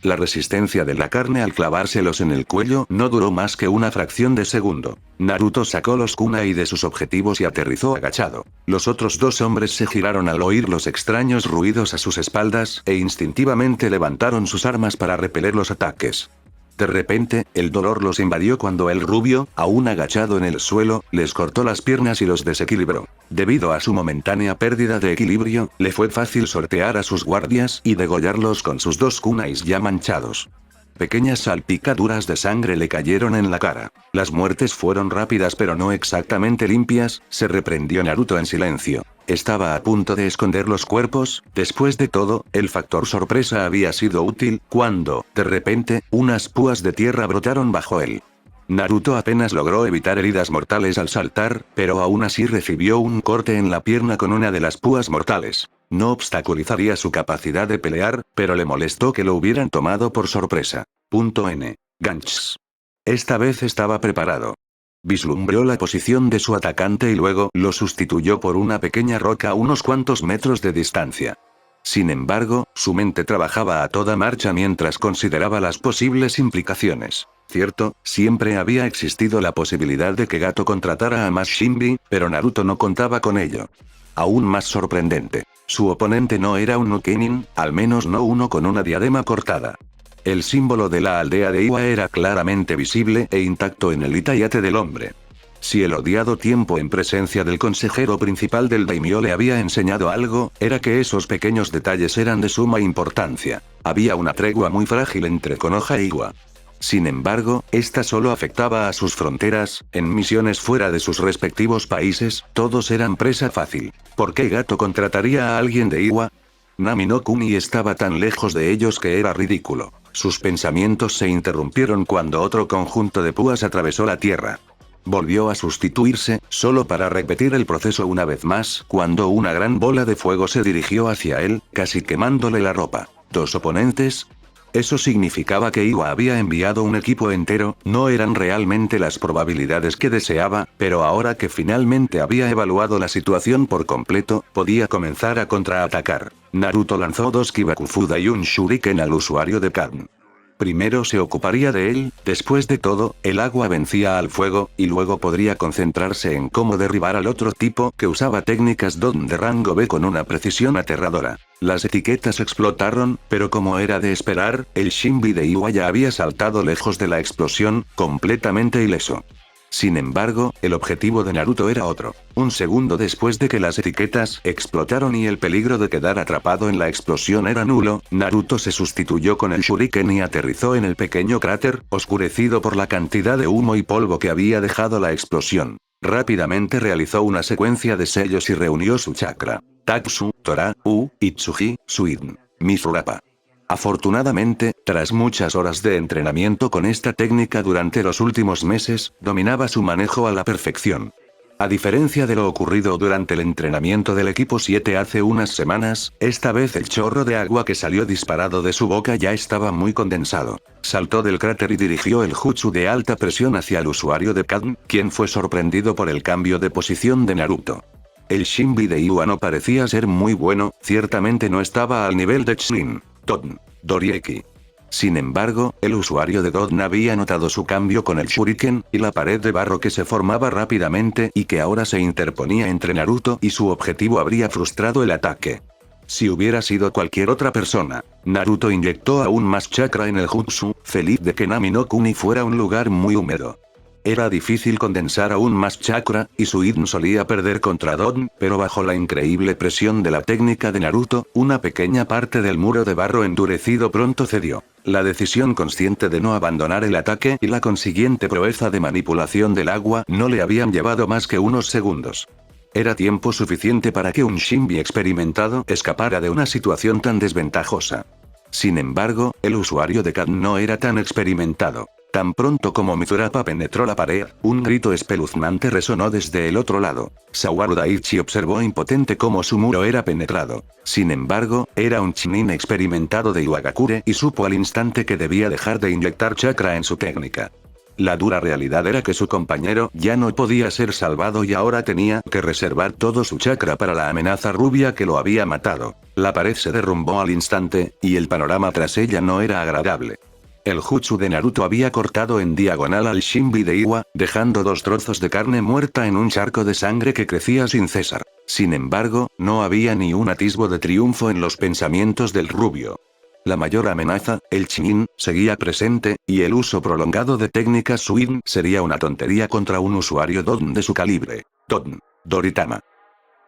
La resistencia de la carne al clavárselos en el cuello no duró más que una fracción de segundo. Naruto sacó los kunai de sus objetivos y aterrizó agachado. Los otros 2 hombres se giraron al oír los extraños ruidos a sus espaldas e instintivamente levantaron sus armas para repeler los ataques. De repente, el dolor los invadió cuando el rubio, aún agachado en el suelo, les cortó las piernas y los desequilibró. Debido a su momentánea pérdida de equilibrio, le fue fácil sortear a sus guardias y degollarlos con sus 2 kunais ya manchados. Pequeñas salpicaduras de sangre le cayeron en la cara. Las muertes fueron rápidas pero no exactamente limpias, se reprendió Naruto en silencio. Estaba a punto de esconder los cuerpos, después de todo, el factor sorpresa había sido útil, cuando, de repente, unas púas de tierra brotaron bajo él. Naruto apenas logró evitar heridas mortales al saltar, pero aún así recibió un corte en la pierna con una de las púas mortales. No obstaculizaría su capacidad de pelear, pero le molestó que lo hubieran tomado por sorpresa. N. Ganchs. Esta vez estaba preparado. Vislumbró la posición de su atacante y luego lo sustituyó por una pequeña roca a unos cuantos metros de distancia. Sin embargo, su mente trabajaba a toda marcha mientras consideraba las posibles implicaciones. Cierto, siempre había existido la posibilidad de que Gato contratara a más Shinbi, pero Naruto no contaba con ello. Aún más sorprendente, su oponente no era un Nukenin, al menos no uno con una diadema cortada. El símbolo de la aldea de Iwa era claramente visible e intacto en el itayate del hombre. Si el odiado tiempo en presencia del consejero principal del daimyo le había enseñado algo, era que esos pequeños detalles eran de suma importancia. Había una tregua muy frágil entre Konoha e Iwa. Sin embargo, esta solo afectaba a sus fronteras, en misiones fuera de sus respectivos países, todos eran presa fácil. ¿Por qué Gato contrataría a alguien de Iwa? Nami no Kuni estaba tan lejos de ellos que era ridículo. Sus pensamientos se interrumpieron cuando otro conjunto de púas atravesó la tierra. Volvió a sustituirse, solo para repetir el proceso una vez más, cuando una gran bola de fuego se dirigió hacia él, casi quemándole la ropa. ¿2 oponentes? Eso significaba que Iwa había enviado un equipo entero, no eran realmente las probabilidades que deseaba, pero ahora que finalmente había evaluado la situación por completo, podía comenzar a contraatacar. Naruto lanzó 2 Kibakufuda y un Shuriken al usuario de Kan. Primero se ocuparía de él, después de todo, el agua vencía al fuego, y luego podría concentrarse en cómo derribar al otro tipo que usaba técnicas DON de rango B con una precisión aterradora. Las etiquetas explotaron, pero como era de esperar, el Shinbi de Iwa ya había saltado lejos de la explosión, completamente ileso. Sin embargo, el objetivo de Naruto era otro. Un segundo después de que las etiquetas explotaron y el peligro de quedar atrapado en la explosión era nulo, Naruto se sustituyó con el Shuriken y aterrizó en el pequeño cráter, oscurecido por la cantidad de humo y polvo que había dejado la explosión. Rápidamente realizó una secuencia de sellos y reunió su chakra. Tatsu, Tora, Itsuji, Suin, Misurapa. Afortunadamente, tras muchas horas de entrenamiento con esta técnica durante los últimos meses, dominaba su manejo a la perfección. A diferencia de lo ocurrido durante el entrenamiento del equipo 7 hace unas semanas, esta vez el chorro de agua que salió disparado de su boca ya estaba muy condensado. Saltó del cráter y dirigió el jutsu de alta presión hacia el usuario de Kan, quien fue sorprendido por el cambio de posición de Naruto. El Shinbi de Iwa no parecía ser muy bueno, ciertamente no estaba al nivel de Chunin, Don, Dorieki. Sin embargo, el usuario de Don había notado su cambio con el Shuriken, y la pared de barro que se formaba rápidamente y que ahora se interponía entre Naruto y su objetivo habría frustrado el ataque. Si hubiera sido cualquier otra persona, Naruto inyectó aún más chakra en el jutsu, feliz de que Nami no Kuni fuera un lugar muy húmedo. Era difícil condensar aún más chakra, y Suin solía perder contra Don, pero bajo la increíble presión de la técnica de Naruto, una pequeña parte del muro de barro endurecido pronto cedió. La decisión consciente de no abandonar el ataque y la consiguiente proeza de manipulación del agua no le habían llevado más que unos segundos. Era tiempo suficiente para que un Shinbi experimentado escapara de una situación tan desventajosa. Sin embargo, el usuario de Kan no era tan experimentado. Tan pronto como Mizurapa penetró la pared, un grito espeluznante resonó desde el otro lado. Sawaru Daichi observó impotente cómo su muro era penetrado. Sin embargo, era un Chunin experimentado de Iwagakure y supo al instante que debía dejar de inyectar chakra en su técnica. La dura realidad era que su compañero ya no podía ser salvado y ahora tenía que reservar todo su chakra para la amenaza rubia que lo había matado. La pared se derrumbó al instante, y el panorama tras ella no era agradable. El jutsu de Naruto había cortado en diagonal al Shinbi de Iwa, dejando 2 trozos de carne muerta en un charco de sangre que crecía sin cesar. Sin embargo, no había ni un atisbo de triunfo en los pensamientos del rubio. La mayor amenaza, el Chunin, seguía presente, y el uso prolongado de técnicas Suin sería una tontería contra un usuario Don de su calibre. Don, Doritama.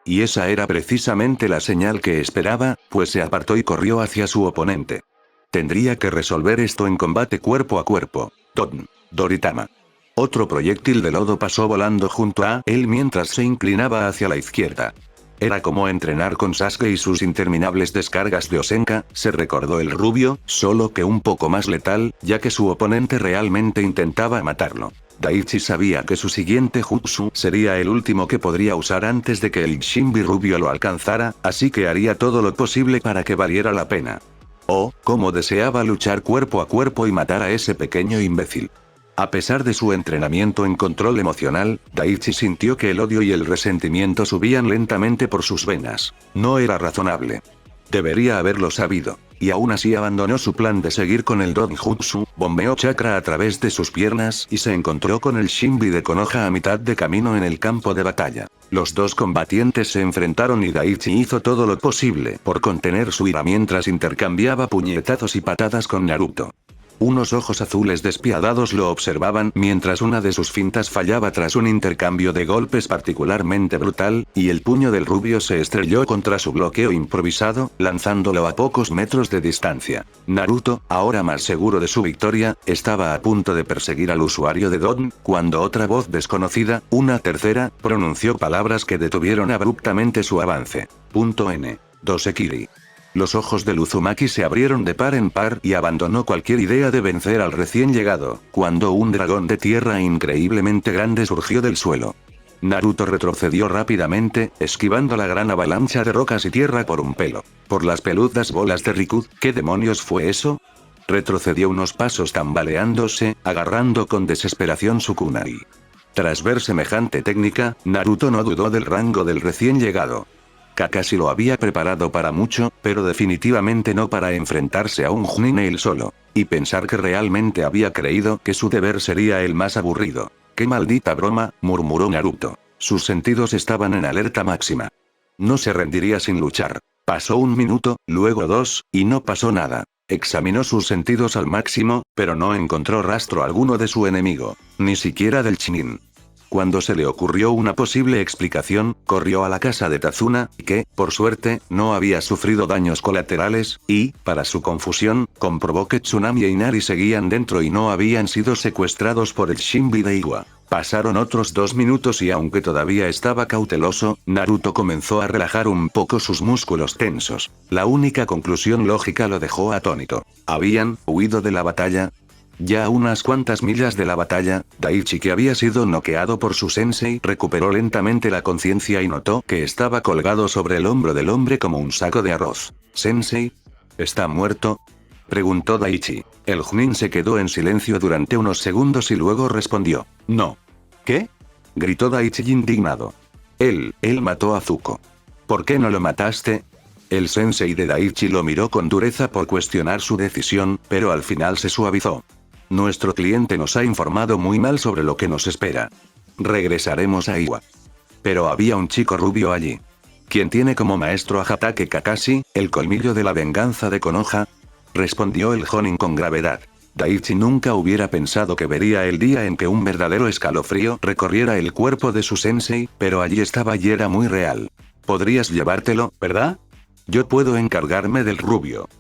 Y esa era precisamente la señal que esperaba, pues se apartó y corrió hacia su oponente. Tendría que resolver esto en combate cuerpo a cuerpo. Don, Doritama. Otro proyectil de lodo pasó volando junto a él mientras se inclinaba hacia la izquierda. Era como entrenar con Sasuke y sus interminables descargas de Osenka, se recordó el rubio, solo que un poco más letal, ya que su oponente realmente intentaba matarlo. Daichi sabía que su siguiente jutsu sería el último que podría usar antes de que el Shinbi rubio lo alcanzara, así que haría todo lo posible para que valiera la pena. Oh, cómo deseaba luchar cuerpo a cuerpo y matar a ese pequeño imbécil. A pesar de su entrenamiento en control emocional, Daichi sintió que el odio y el resentimiento subían lentamente por sus venas. No era razonable. Debería haberlo sabido. Y aún así abandonó su plan de seguir con el Donjutsu, bombeó chakra a través de sus piernas y se encontró con el Shinbi de Konoha a mitad de camino en el campo de batalla. Los dos combatientes se enfrentaron y Daichi hizo todo lo posible por contener su ira mientras intercambiaba puñetazos y patadas con Naruto. Unos ojos azules despiadados lo observaban mientras una de sus fintas fallaba tras un intercambio de golpes particularmente brutal, y el puño del rubio se estrelló contra su bloqueo improvisado, lanzándolo a pocos metros de distancia. Naruto, ahora más seguro de su victoria, estaba a punto de perseguir al usuario de Don, cuando otra voz desconocida, una tercera, pronunció palabras que detuvieron abruptamente su avance. N. Dosekiri. Los ojos del Uzumaki se abrieron de par en par y abandonó cualquier idea de vencer al recién llegado, cuando un dragón de tierra increíblemente grande surgió del suelo. Naruto retrocedió rápidamente, esquivando la gran avalancha de rocas y tierra por un pelo. Por las peludas bolas de Riku, ¿qué demonios fue eso? retrocedió unos pasos tambaleándose, agarrando con desesperación su kunai. Tras ver semejante técnica, Naruto no dudó del rango del recién llegado. Kakashi lo había preparado para mucho, pero definitivamente no para enfrentarse a un Chunin él solo. Y pensar que realmente había creído que su deber sería el más aburrido. ¡Qué maldita broma!, murmuró Naruto. Sus sentidos estaban en alerta máxima. No se rendiría sin luchar. Pasó 1 minuto, luego 2, y no pasó nada. Examinó sus sentidos al máximo, pero no encontró rastro alguno de su enemigo, ni siquiera del Chunin. Cuando se le ocurrió una posible explicación, corrió a la casa de Tazuna, que, por suerte, no había sufrido daños colaterales, y, para su confusión, comprobó que Tsunami e Inari seguían dentro y no habían sido secuestrados por el Shinbi de Iwa. Pasaron otros 2 minutos y aunque todavía estaba cauteloso, Naruto comenzó a relajar un poco sus músculos tensos. La única conclusión lógica lo dejó atónito. ¿Habían huido de la batalla? Ya a unas cuantas millas de la batalla, Daichi, que había sido noqueado por su sensei, recuperó lentamente la conciencia y notó que estaba colgado sobre el hombro del hombre como un saco de arroz. ¿Sensei? ¿Está muerto?, preguntó Daichi. El Chunin se quedó en silencio durante unos segundos y luego respondió: no. ¿Qué?, gritó Daichi indignado. Él mató a Zuko. ¿Por qué no lo mataste? El sensei de Daichi lo miró con dureza por cuestionar su decisión, pero al final se suavizó. Nuestro cliente nos ha informado muy mal sobre lo que nos espera. Regresaremos a Iwa. Pero había un chico rubio allí. ¿Quién tiene como maestro a Hatake Kakashi, el colmillo de la venganza de Konoha?, respondió el Jonin con gravedad. Daichi nunca hubiera pensado que vería el día en que un verdadero escalofrío recorriera el cuerpo de su sensei, pero allí estaba y era muy real. Podrías llevártelo, ¿verdad? Yo puedo encargarme del rubio,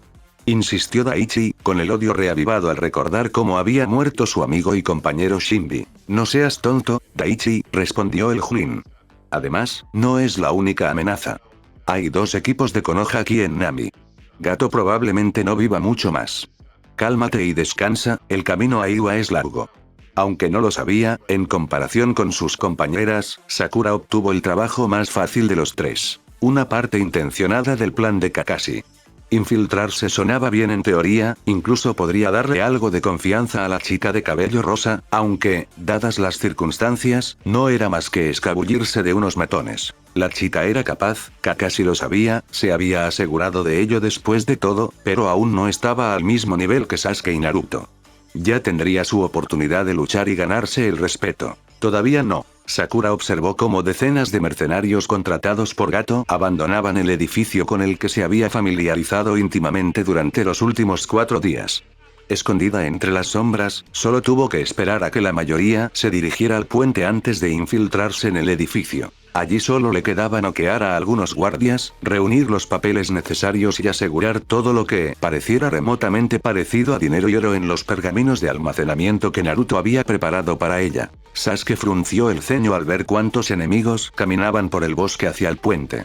insistió Daichi, con el odio reavivado al recordar cómo había muerto su amigo y compañero Shinbi. No seas tonto, Daichi, respondió el Chunin. Además, no es la única amenaza. Hay 2 equipos de Konoha aquí en Nami. Gato probablemente no viva mucho más. Cálmate y descansa, el camino a Iwa es largo. Aunque no lo sabía, en comparación con sus compañeras, Sakura obtuvo el trabajo más fácil de los 3. Una parte intencionada del plan de Kakashi. Infiltrarse sonaba bien en teoría, incluso podría darle algo de confianza a la chica de cabello rosa, aunque, dadas las circunstancias, no era más que escabullirse de unos matones. La chica era capaz, Kakashi lo sabía, se había asegurado de ello después de todo, pero aún no estaba al mismo nivel que Sasuke y Naruto. Ya tendría su oportunidad de luchar y ganarse el respeto. Todavía no. Sakura observó cómo decenas de mercenarios contratados por Gato abandonaban el edificio con el que se había familiarizado íntimamente durante los últimos 4 días. Escondida entre las sombras, solo tuvo que esperar a que la mayoría se dirigiera al puente antes de infiltrarse en el edificio. Allí solo le quedaba noquear a algunos guardias, reunir los papeles necesarios y asegurar todo lo que pareciera remotamente parecido a dinero y oro en los pergaminos de almacenamiento que Naruto había preparado para ella. Sasuke frunció el ceño al ver cuántos enemigos caminaban por el bosque hacia el puente.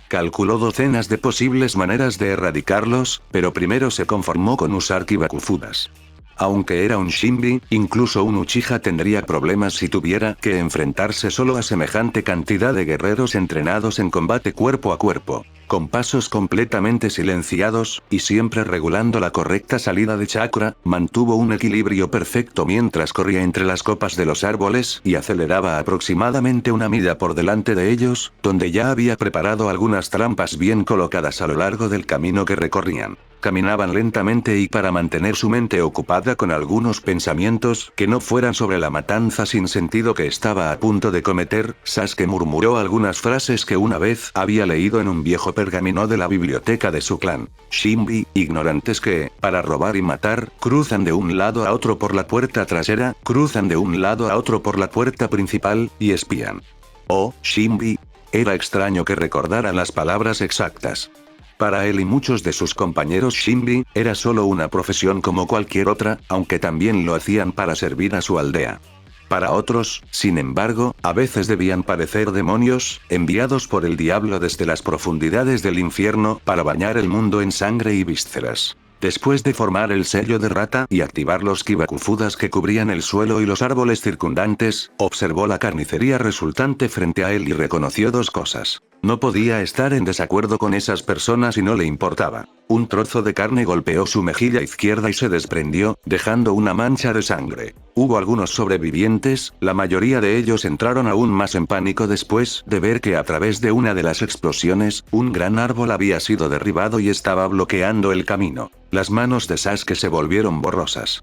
Calculó docenas de posibles maneras de erradicarlos, pero primero se conformó con usar Kibakufudas. Aunque era un Shinbi, incluso un Uchiha tendría problemas si tuviera que enfrentarse solo a semejante cantidad de guerreros entrenados en combate cuerpo a cuerpo, con pasos completamente silenciados, y siempre regulando la correcta salida de chakra, mantuvo un equilibrio perfecto mientras corría entre las copas de los árboles y aceleraba aproximadamente 1 milla por delante de ellos, donde ya había preparado algunas trampas bien colocadas a lo largo del camino que recorrían. Caminaban lentamente y para mantener su mente ocupada con algunos pensamientos que no fueran sobre la matanza sin sentido que estaba a punto de cometer, Sasuke murmuró algunas frases que una vez había leído en un viejo pergamino de la biblioteca de su clan. Shinbi, ignorantes que, para robar y matar, cruzan de un lado a otro por la puerta trasera, cruzan de un lado a otro por la puerta principal, y espían. Oh, Shinbi. Era extraño que recordaran las palabras exactas. Para él y muchos de sus compañeros Shinbi, era solo una profesión como cualquier otra, aunque también lo hacían para servir a su aldea. Para otros, sin embargo, a veces debían parecer demonios, enviados por el diablo desde las profundidades del infierno para bañar el mundo en sangre y vísceras. Después de formar el sello de rata y activar los Kibakufudas que cubrían el suelo y los árboles circundantes, observó la carnicería resultante frente a él y reconoció 2 cosas. No podía estar en desacuerdo con esas personas y no le importaba. Un trozo de carne golpeó su mejilla izquierda y se desprendió, dejando una mancha de sangre. Hubo algunos sobrevivientes, la mayoría de ellos entraron aún más en pánico después de ver que a través de una de las explosiones, un gran árbol había sido derribado y estaba bloqueando el camino. Las manos de Sasuke se volvieron borrosas.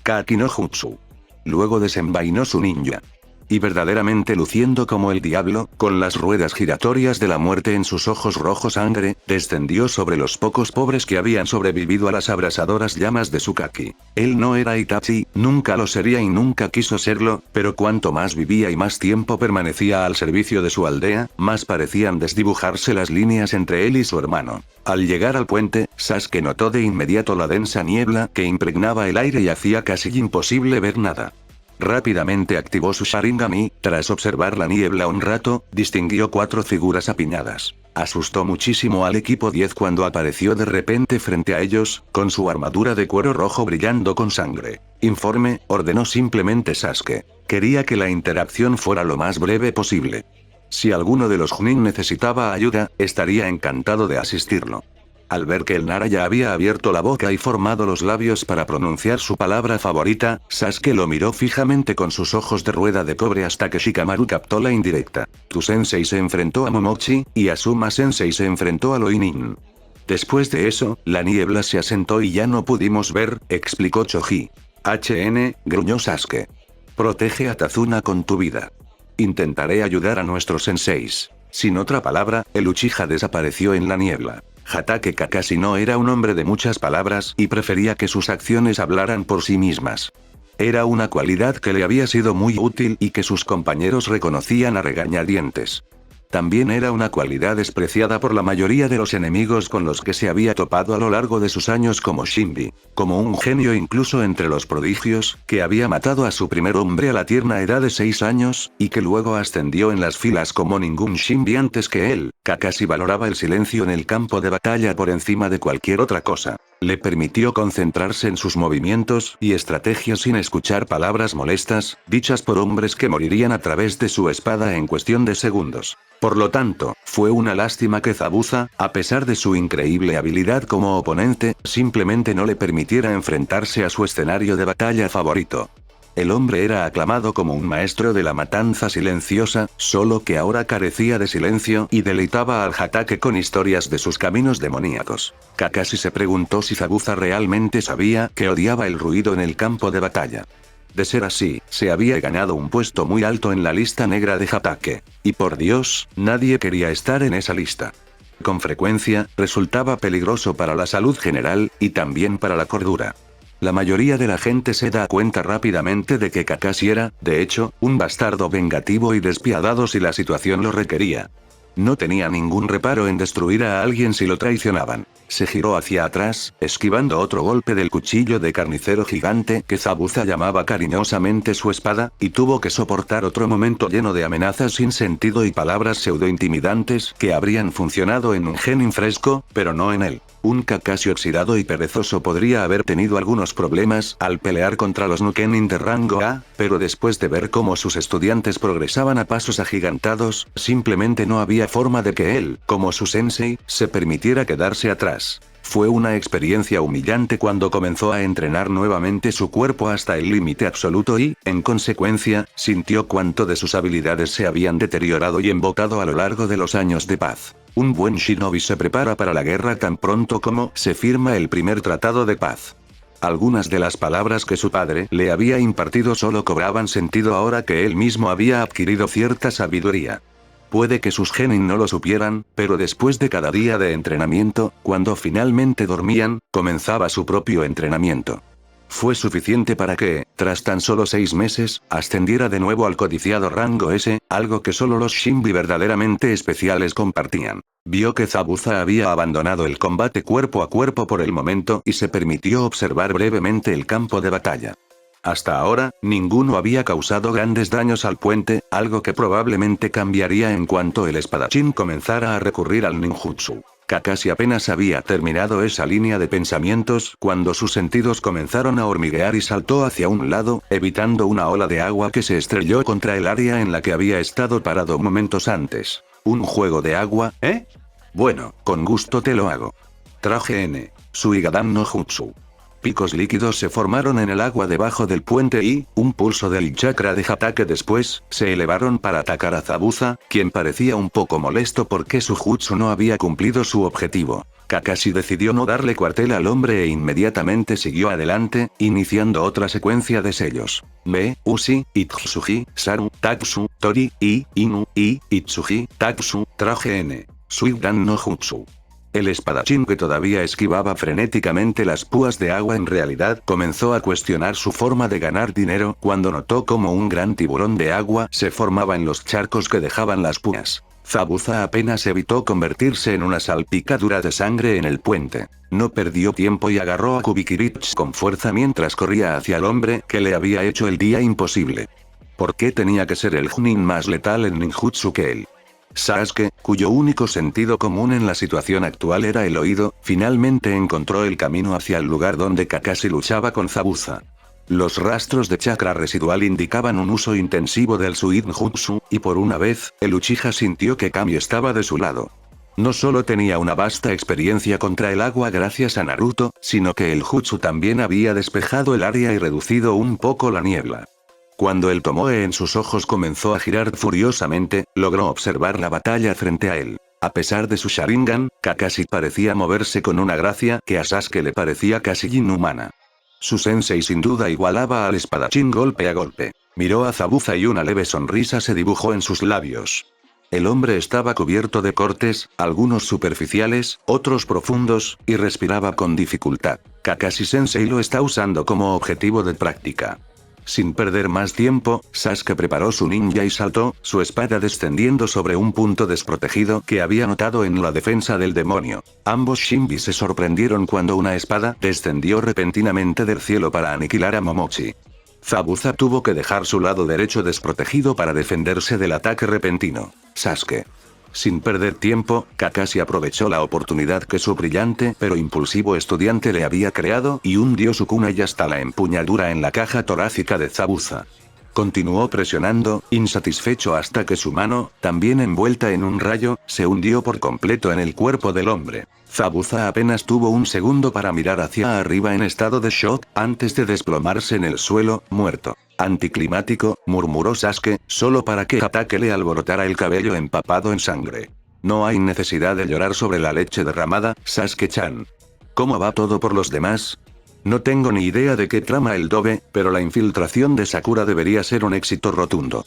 Kaki no Jutsu. Luego desenvainó su ninja. Y verdaderamente luciendo como el diablo, con las ruedas giratorias de la muerte en sus ojos rojos sangre, descendió sobre los pocos pobres que habían sobrevivido a las abrasadoras llamas de su Kaki. Él no era Itachi, nunca lo sería y nunca quiso serlo, pero cuanto más vivía y más tiempo permanecía al servicio de su aldea, más parecían desdibujarse las líneas entre él y su hermano. Al llegar al puente, Sasuke notó de inmediato la densa niebla que impregnaba el aire y hacía casi imposible ver nada. Rápidamente activó su Sharingan y, tras observar la niebla un rato, distinguió 4 figuras apiñadas. Asustó muchísimo al equipo 10 cuando apareció de repente frente a ellos, con su armadura de cuero rojo brillando con sangre. Informe, ordenó simplemente Sasuke. Quería que la interacción fuera lo más breve posible. Si alguno de los Chunin necesitaba ayuda, estaría encantado de asistirlo. Al ver que el Nara ya había abierto la boca y formado los labios para pronunciar su palabra favorita, Sasuke lo miró fijamente con sus ojos de rueda de cobre hasta que Shikamaru captó la indirecta. Tu sensei se enfrentó a Momochi, y Asuma sensei se enfrentó a Loinin. Después de eso, la niebla se asentó y ya no pudimos ver, explicó Choji. Gruñó Sasuke. Protege a Tazuna con tu vida. Intentaré ayudar a nuestros senseis. Sin otra palabra, el Uchiha desapareció en la niebla. Hatake Kakashi no era un hombre de muchas palabras y prefería que sus acciones hablaran por sí mismas. Era una cualidad que le había sido muy útil y que sus compañeros reconocían a regañadientes. También era una cualidad despreciada por la mayoría de los enemigos con los que se había topado a lo largo de sus años como Shinbi. Como un genio incluso entre los prodigios, que había matado a su primer hombre a la tierna edad de 6 años, y que luego ascendió en las filas como ningún Shinbi antes que él, Kakashi valoraba el silencio en el campo de batalla por encima de cualquier otra cosa. Le permitió concentrarse en sus movimientos y estrategias sin escuchar palabras molestas, dichas por hombres que morirían a través de su espada en cuestión de segundos. Por lo tanto, fue una lástima que Zabuza, a pesar de su increíble habilidad como oponente, simplemente no le permitiera enfrentarse a su escenario de batalla favorito. El hombre era aclamado como un maestro de la matanza silenciosa, solo que ahora carecía de silencio y deleitaba al Hatake con historias de sus caminos demoníacos. Kakashi se preguntó si Zabuza realmente sabía que odiaba el ruido en el campo de batalla. De ser así, se había ganado un puesto muy alto en la lista negra de Hatake. Y por Dios, nadie quería estar en esa lista. Con frecuencia, resultaba peligroso para la salud general, y también para la cordura. La mayoría de la gente se da cuenta rápidamente de que Kakashi era, de hecho, un bastardo vengativo y despiadado si la situación lo requería. No tenía ningún reparo en destruir a alguien si lo traicionaban. Se giró hacia atrás, esquivando otro golpe del cuchillo de carnicero gigante que Zabuza llamaba cariñosamente su espada, y tuvo que soportar otro momento lleno de amenazas sin sentido y palabras pseudo-intimidantes que habrían funcionado en un genin fresco, pero no en él. Un Kakashi oxidado y perezoso podría haber tenido algunos problemas al pelear contra los Nukenin de rango A, pero después de ver cómo sus estudiantes progresaban a pasos agigantados, simplemente no había forma de que él, como su sensei, se permitiera quedarse atrás. Fue una experiencia humillante cuando comenzó a entrenar nuevamente su cuerpo hasta el límite absoluto y, en consecuencia, sintió cuánto de sus habilidades se habían deteriorado y embotado a lo largo de los años de paz. Un buen shinobi se prepara para la guerra tan pronto como se firma el primer tratado de paz. Algunas de las palabras que su padre le había impartido solo cobraban sentido ahora que él mismo había adquirido cierta sabiduría. Puede que sus genin no lo supieran, pero después de cada día de entrenamiento, cuando finalmente dormían, comenzaba su propio entrenamiento. Fue suficiente para que, tras tan solo 6 meses, ascendiera de nuevo al codiciado rango S, algo que solo los Shinbi verdaderamente especiales compartían. Vio que Zabuza había abandonado el combate cuerpo a cuerpo por el momento y se permitió observar brevemente el campo de batalla. Hasta ahora, ninguno había causado grandes daños al puente, algo que probablemente cambiaría en cuanto el espadachín comenzara a recurrir al ninjutsu. Kakashi apenas había terminado esa línea de pensamientos cuando sus sentidos comenzaron a hormiguear y saltó hacia un lado, evitando una ola de agua que se estrelló contra el área en la que había estado parado momentos antes. ¿Un juego de agua, eh? Bueno, con gusto te lo hago. Traje N. Suigadan no Jutsu. Picos líquidos se formaron en el agua debajo del puente y, un pulso del chakra de Hatake después, se elevaron para atacar a Zabuza, quien parecía un poco molesto porque su jutsu no había cumplido su objetivo. Kakashi decidió no darle cuartel al hombre e inmediatamente siguió adelante, iniciando otra secuencia de sellos. Me, Ushi, Itsuji, Saru, Tatsu, Tori, Inu, Itsuji, Tatsu, Traje N. Suigan no Jutsu. El espadachín, que todavía esquivaba frenéticamente las púas de agua, en realidad comenzó a cuestionar su forma de ganar dinero cuando notó como un gran tiburón de agua se formaba en los charcos que dejaban las púas. Zabuza apenas evitó convertirse en una salpicadura de sangre en el puente. No perdió tiempo y agarró a Kubikirich con fuerza mientras corría hacia el hombre que le había hecho el día imposible. ¿Por qué tenía que ser el Chunin más letal en ninjutsu que él? Sasuke, cuyo único sentido común en la situación actual era el oído, finalmente encontró el camino hacia el lugar donde Kakashi luchaba con Zabuza. Los rastros de chakra residual indicaban un uso intensivo del Suigenjutsu, y por una vez, el Uchiha sintió que Kami estaba de su lado. No solo tenía una vasta experiencia contra el agua gracias a Naruto, sino que el jutsu también había despejado el área y reducido un poco la niebla. Cuando el Tomoe en sus ojos comenzó a girar furiosamente, logró observar la batalla frente a él. A pesar de su Sharingan, Kakashi parecía moverse con una gracia que a Sasuke le parecía casi inhumana. Su sensei sin duda igualaba al espadachín golpe a golpe. Miró a Zabuza y una leve sonrisa se dibujó en sus labios. El hombre estaba cubierto de cortes, algunos superficiales, otros profundos, y respiraba con dificultad. Kakashi Sensei lo está usando como objetivo de práctica. Sin perder más tiempo, Sasuke preparó su ninja y saltó, su espada descendiendo sobre un punto desprotegido que había notado en la defensa del demonio. Ambos Shinbi se sorprendieron cuando una espada descendió repentinamente del cielo para aniquilar a Momochi. Zabuza tuvo que dejar su lado derecho desprotegido para defenderse del ataque repentino. Sasuke. Sin perder tiempo, Kakashi aprovechó la oportunidad que su brillante pero impulsivo estudiante le había creado y hundió su kunai hasta la empuñadura en la caja torácica de Zabuza. Continuó presionando, insatisfecho hasta que su mano, también envuelta en un rayo, se hundió por completo en el cuerpo del hombre. Zabuza apenas tuvo un segundo para mirar hacia arriba en estado de shock, antes de desplomarse en el suelo, muerto. Anticlimático, murmuró Sasuke, solo para que Hatake le alborotara el cabello empapado en sangre. No hay necesidad de llorar sobre la leche derramada, Sasuke-chan. ¿Cómo va todo por los demás? No tengo ni idea de qué trama el Dobe, pero la infiltración de Sakura debería ser un éxito rotundo.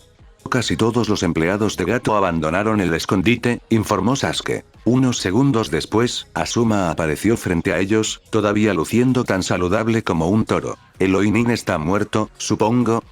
Casi todos los empleados de Gato abandonaron el escondite, informó Sasuke. Unos segundos después, Asuma apareció frente a ellos, todavía luciendo tan saludable como un toro. ¿El Oinin está muerto, supongo?,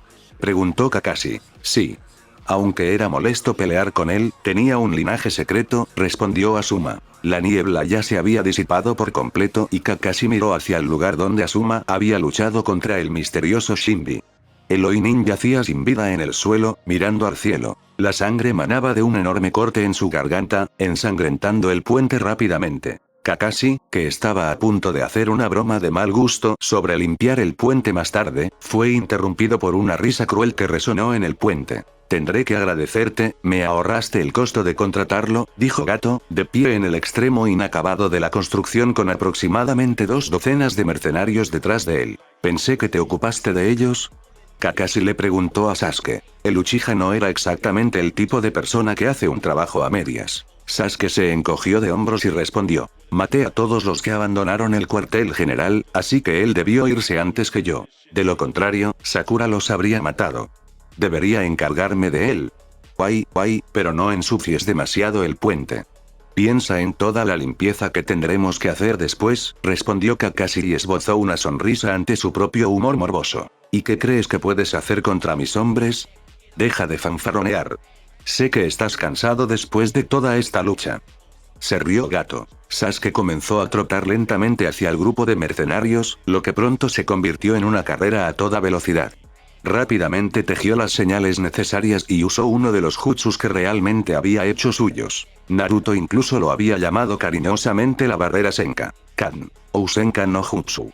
preguntó Kakashi. Sí. Aunque era molesto pelear con él, tenía un linaje secreto, respondió Asuma. La niebla ya se había disipado por completo y Kakashi miró hacia el lugar donde Asuma había luchado contra el misterioso Shinbi. El Oinin yacía sin vida en el suelo, mirando al cielo. La sangre manaba de un enorme corte en su garganta, ensangrentando el puente rápidamente. Kakashi, que estaba a punto de hacer una broma de mal gusto sobre limpiar el puente más tarde, fue interrumpido por una risa cruel que resonó en el puente. Tendré que agradecerte, me ahorraste el costo de contratarlo, dijo Gato, de pie en el extremo inacabado de la construcción con aproximadamente 2 docenas de mercenarios detrás de él. Pensé que te ocupaste de ellos. Kakashi le preguntó a Sasuke. El Uchiha no era exactamente el tipo de persona que hace un trabajo a medias. Sasuke se encogió de hombros y respondió. Maté a todos los que abandonaron el cuartel general, así que él debió irse antes que yo. De lo contrario, Sakura los habría matado. Debería encargarme de él. Guay, pero no ensucies demasiado el puente. Piensa en toda la limpieza que tendremos que hacer después, respondió Kakashi y esbozó una sonrisa ante su propio humor morboso. ¿Y qué crees que puedes hacer contra mis hombres? Deja de fanfarronear. Sé que estás cansado después de toda esta lucha. Se rió Gato. Sasuke comenzó a trotar lentamente hacia el grupo de mercenarios, lo que pronto se convirtió en una carrera a toda velocidad. Rápidamente tejió las señales necesarias y usó uno de los jutsus que realmente había hecho suyos. Naruto incluso lo había llamado cariñosamente la barrera Senka. Kan. O Senka no Jutsu.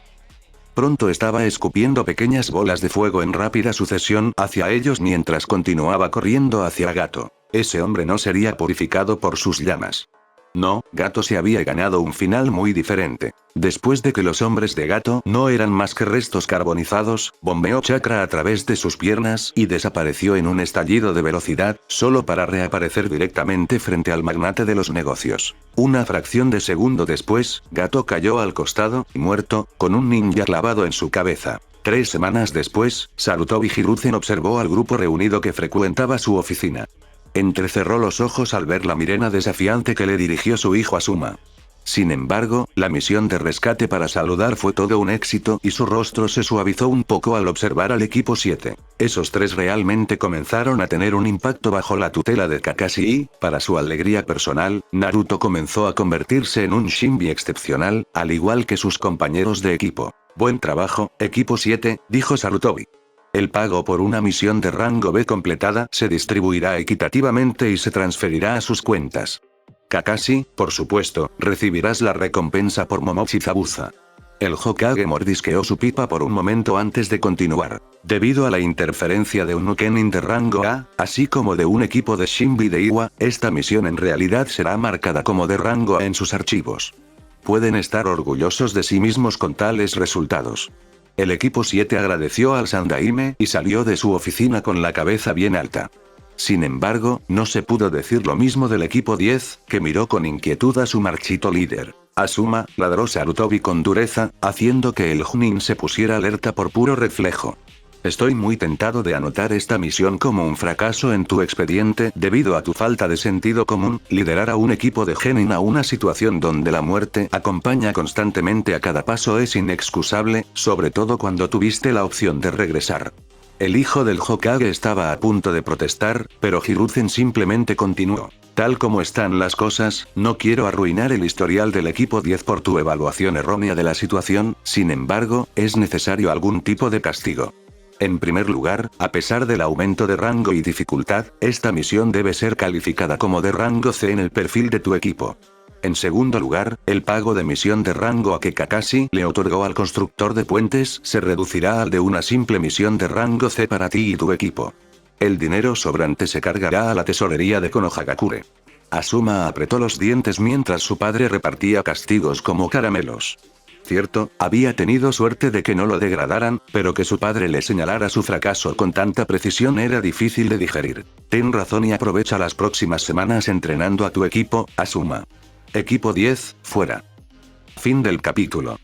Pronto estaba escupiendo pequeñas bolas de fuego en rápida sucesión hacia ellos mientras continuaba corriendo hacia Gato. Ese hombre no sería purificado por sus llamas. No, Gato se había ganado un final muy diferente. Después de que los hombres de Gato no eran más que restos carbonizados, bombeó chakra a través de sus piernas y desapareció en un estallido de velocidad, solo para reaparecer directamente frente al magnate de los negocios. Una fracción de segundo después, Gato cayó al costado, muerto, con un ninja clavado en su cabeza. 3 semanas después, Sarutobi Hiruzen observó al grupo reunido que frecuentaba su oficina. Entrecerró los ojos al ver la mirada desafiante que le dirigió su hijo Asuma. Sin embargo, la misión de rescate para saludar fue todo un éxito y su rostro se suavizó un poco al observar al equipo 7. Esos 3 realmente comenzaron a tener un impacto bajo la tutela de Kakashi y, para su alegría personal, Naruto comenzó a convertirse en un Shinbi excepcional, al igual que sus compañeros de equipo. Buen trabajo, equipo 7, dijo Sarutobi. El pago por una misión de rango B completada se distribuirá equitativamente y se transferirá a sus cuentas. Kakashi, por supuesto, recibirás la recompensa por Momochi Zabuza. El Hokage mordisqueó su pipa por un momento antes de continuar. Debido a la interferencia de un Nukenin de rango A, así como de un equipo de Shinbi de Iwa, esta misión en realidad será marcada como de rango A en sus archivos. Pueden estar orgullosos de sí mismos con tales resultados. El equipo 7 agradeció al Sandaime y salió de su oficina con la cabeza bien alta. Sin embargo, no se pudo decir lo mismo del equipo 10, que miró con inquietud a su marchito líder. Asuma, ladró Sarutobi con dureza, haciendo que el Chunin se pusiera alerta por puro reflejo. Estoy muy tentado de anotar esta misión como un fracaso en tu expediente debido a tu falta de sentido común. Liderar a un equipo de genin a una situación donde la muerte acompaña constantemente a cada paso es inexcusable, sobre todo cuando tuviste la opción de regresar. El hijo del Hokage estaba a punto de protestar, pero Hiruzen simplemente continuó. Tal como están las cosas, no quiero arruinar el historial del equipo 10 por tu evaluación errónea de la situación, sin embargo, es necesario algún tipo de castigo. En primer lugar, a pesar del aumento de rango y dificultad, esta misión debe ser calificada como de rango C en el perfil de tu equipo. En segundo lugar, el pago de misión de rango A que Kakashi le otorgó al constructor de puentes se reducirá al de una simple misión de rango C para ti y tu equipo. El dinero sobrante se cargará a la tesorería de Konohagakure. Asuma apretó los dientes mientras su padre repartía castigos como caramelos. Cierto, había tenido suerte de que no lo degradaran, pero que su padre le señalara su fracaso con tanta precisión era difícil de digerir. Ten razón y aprovecha las próximas semanas entrenando a tu equipo, Asuma. Equipo 10, fuera. Fin del capítulo.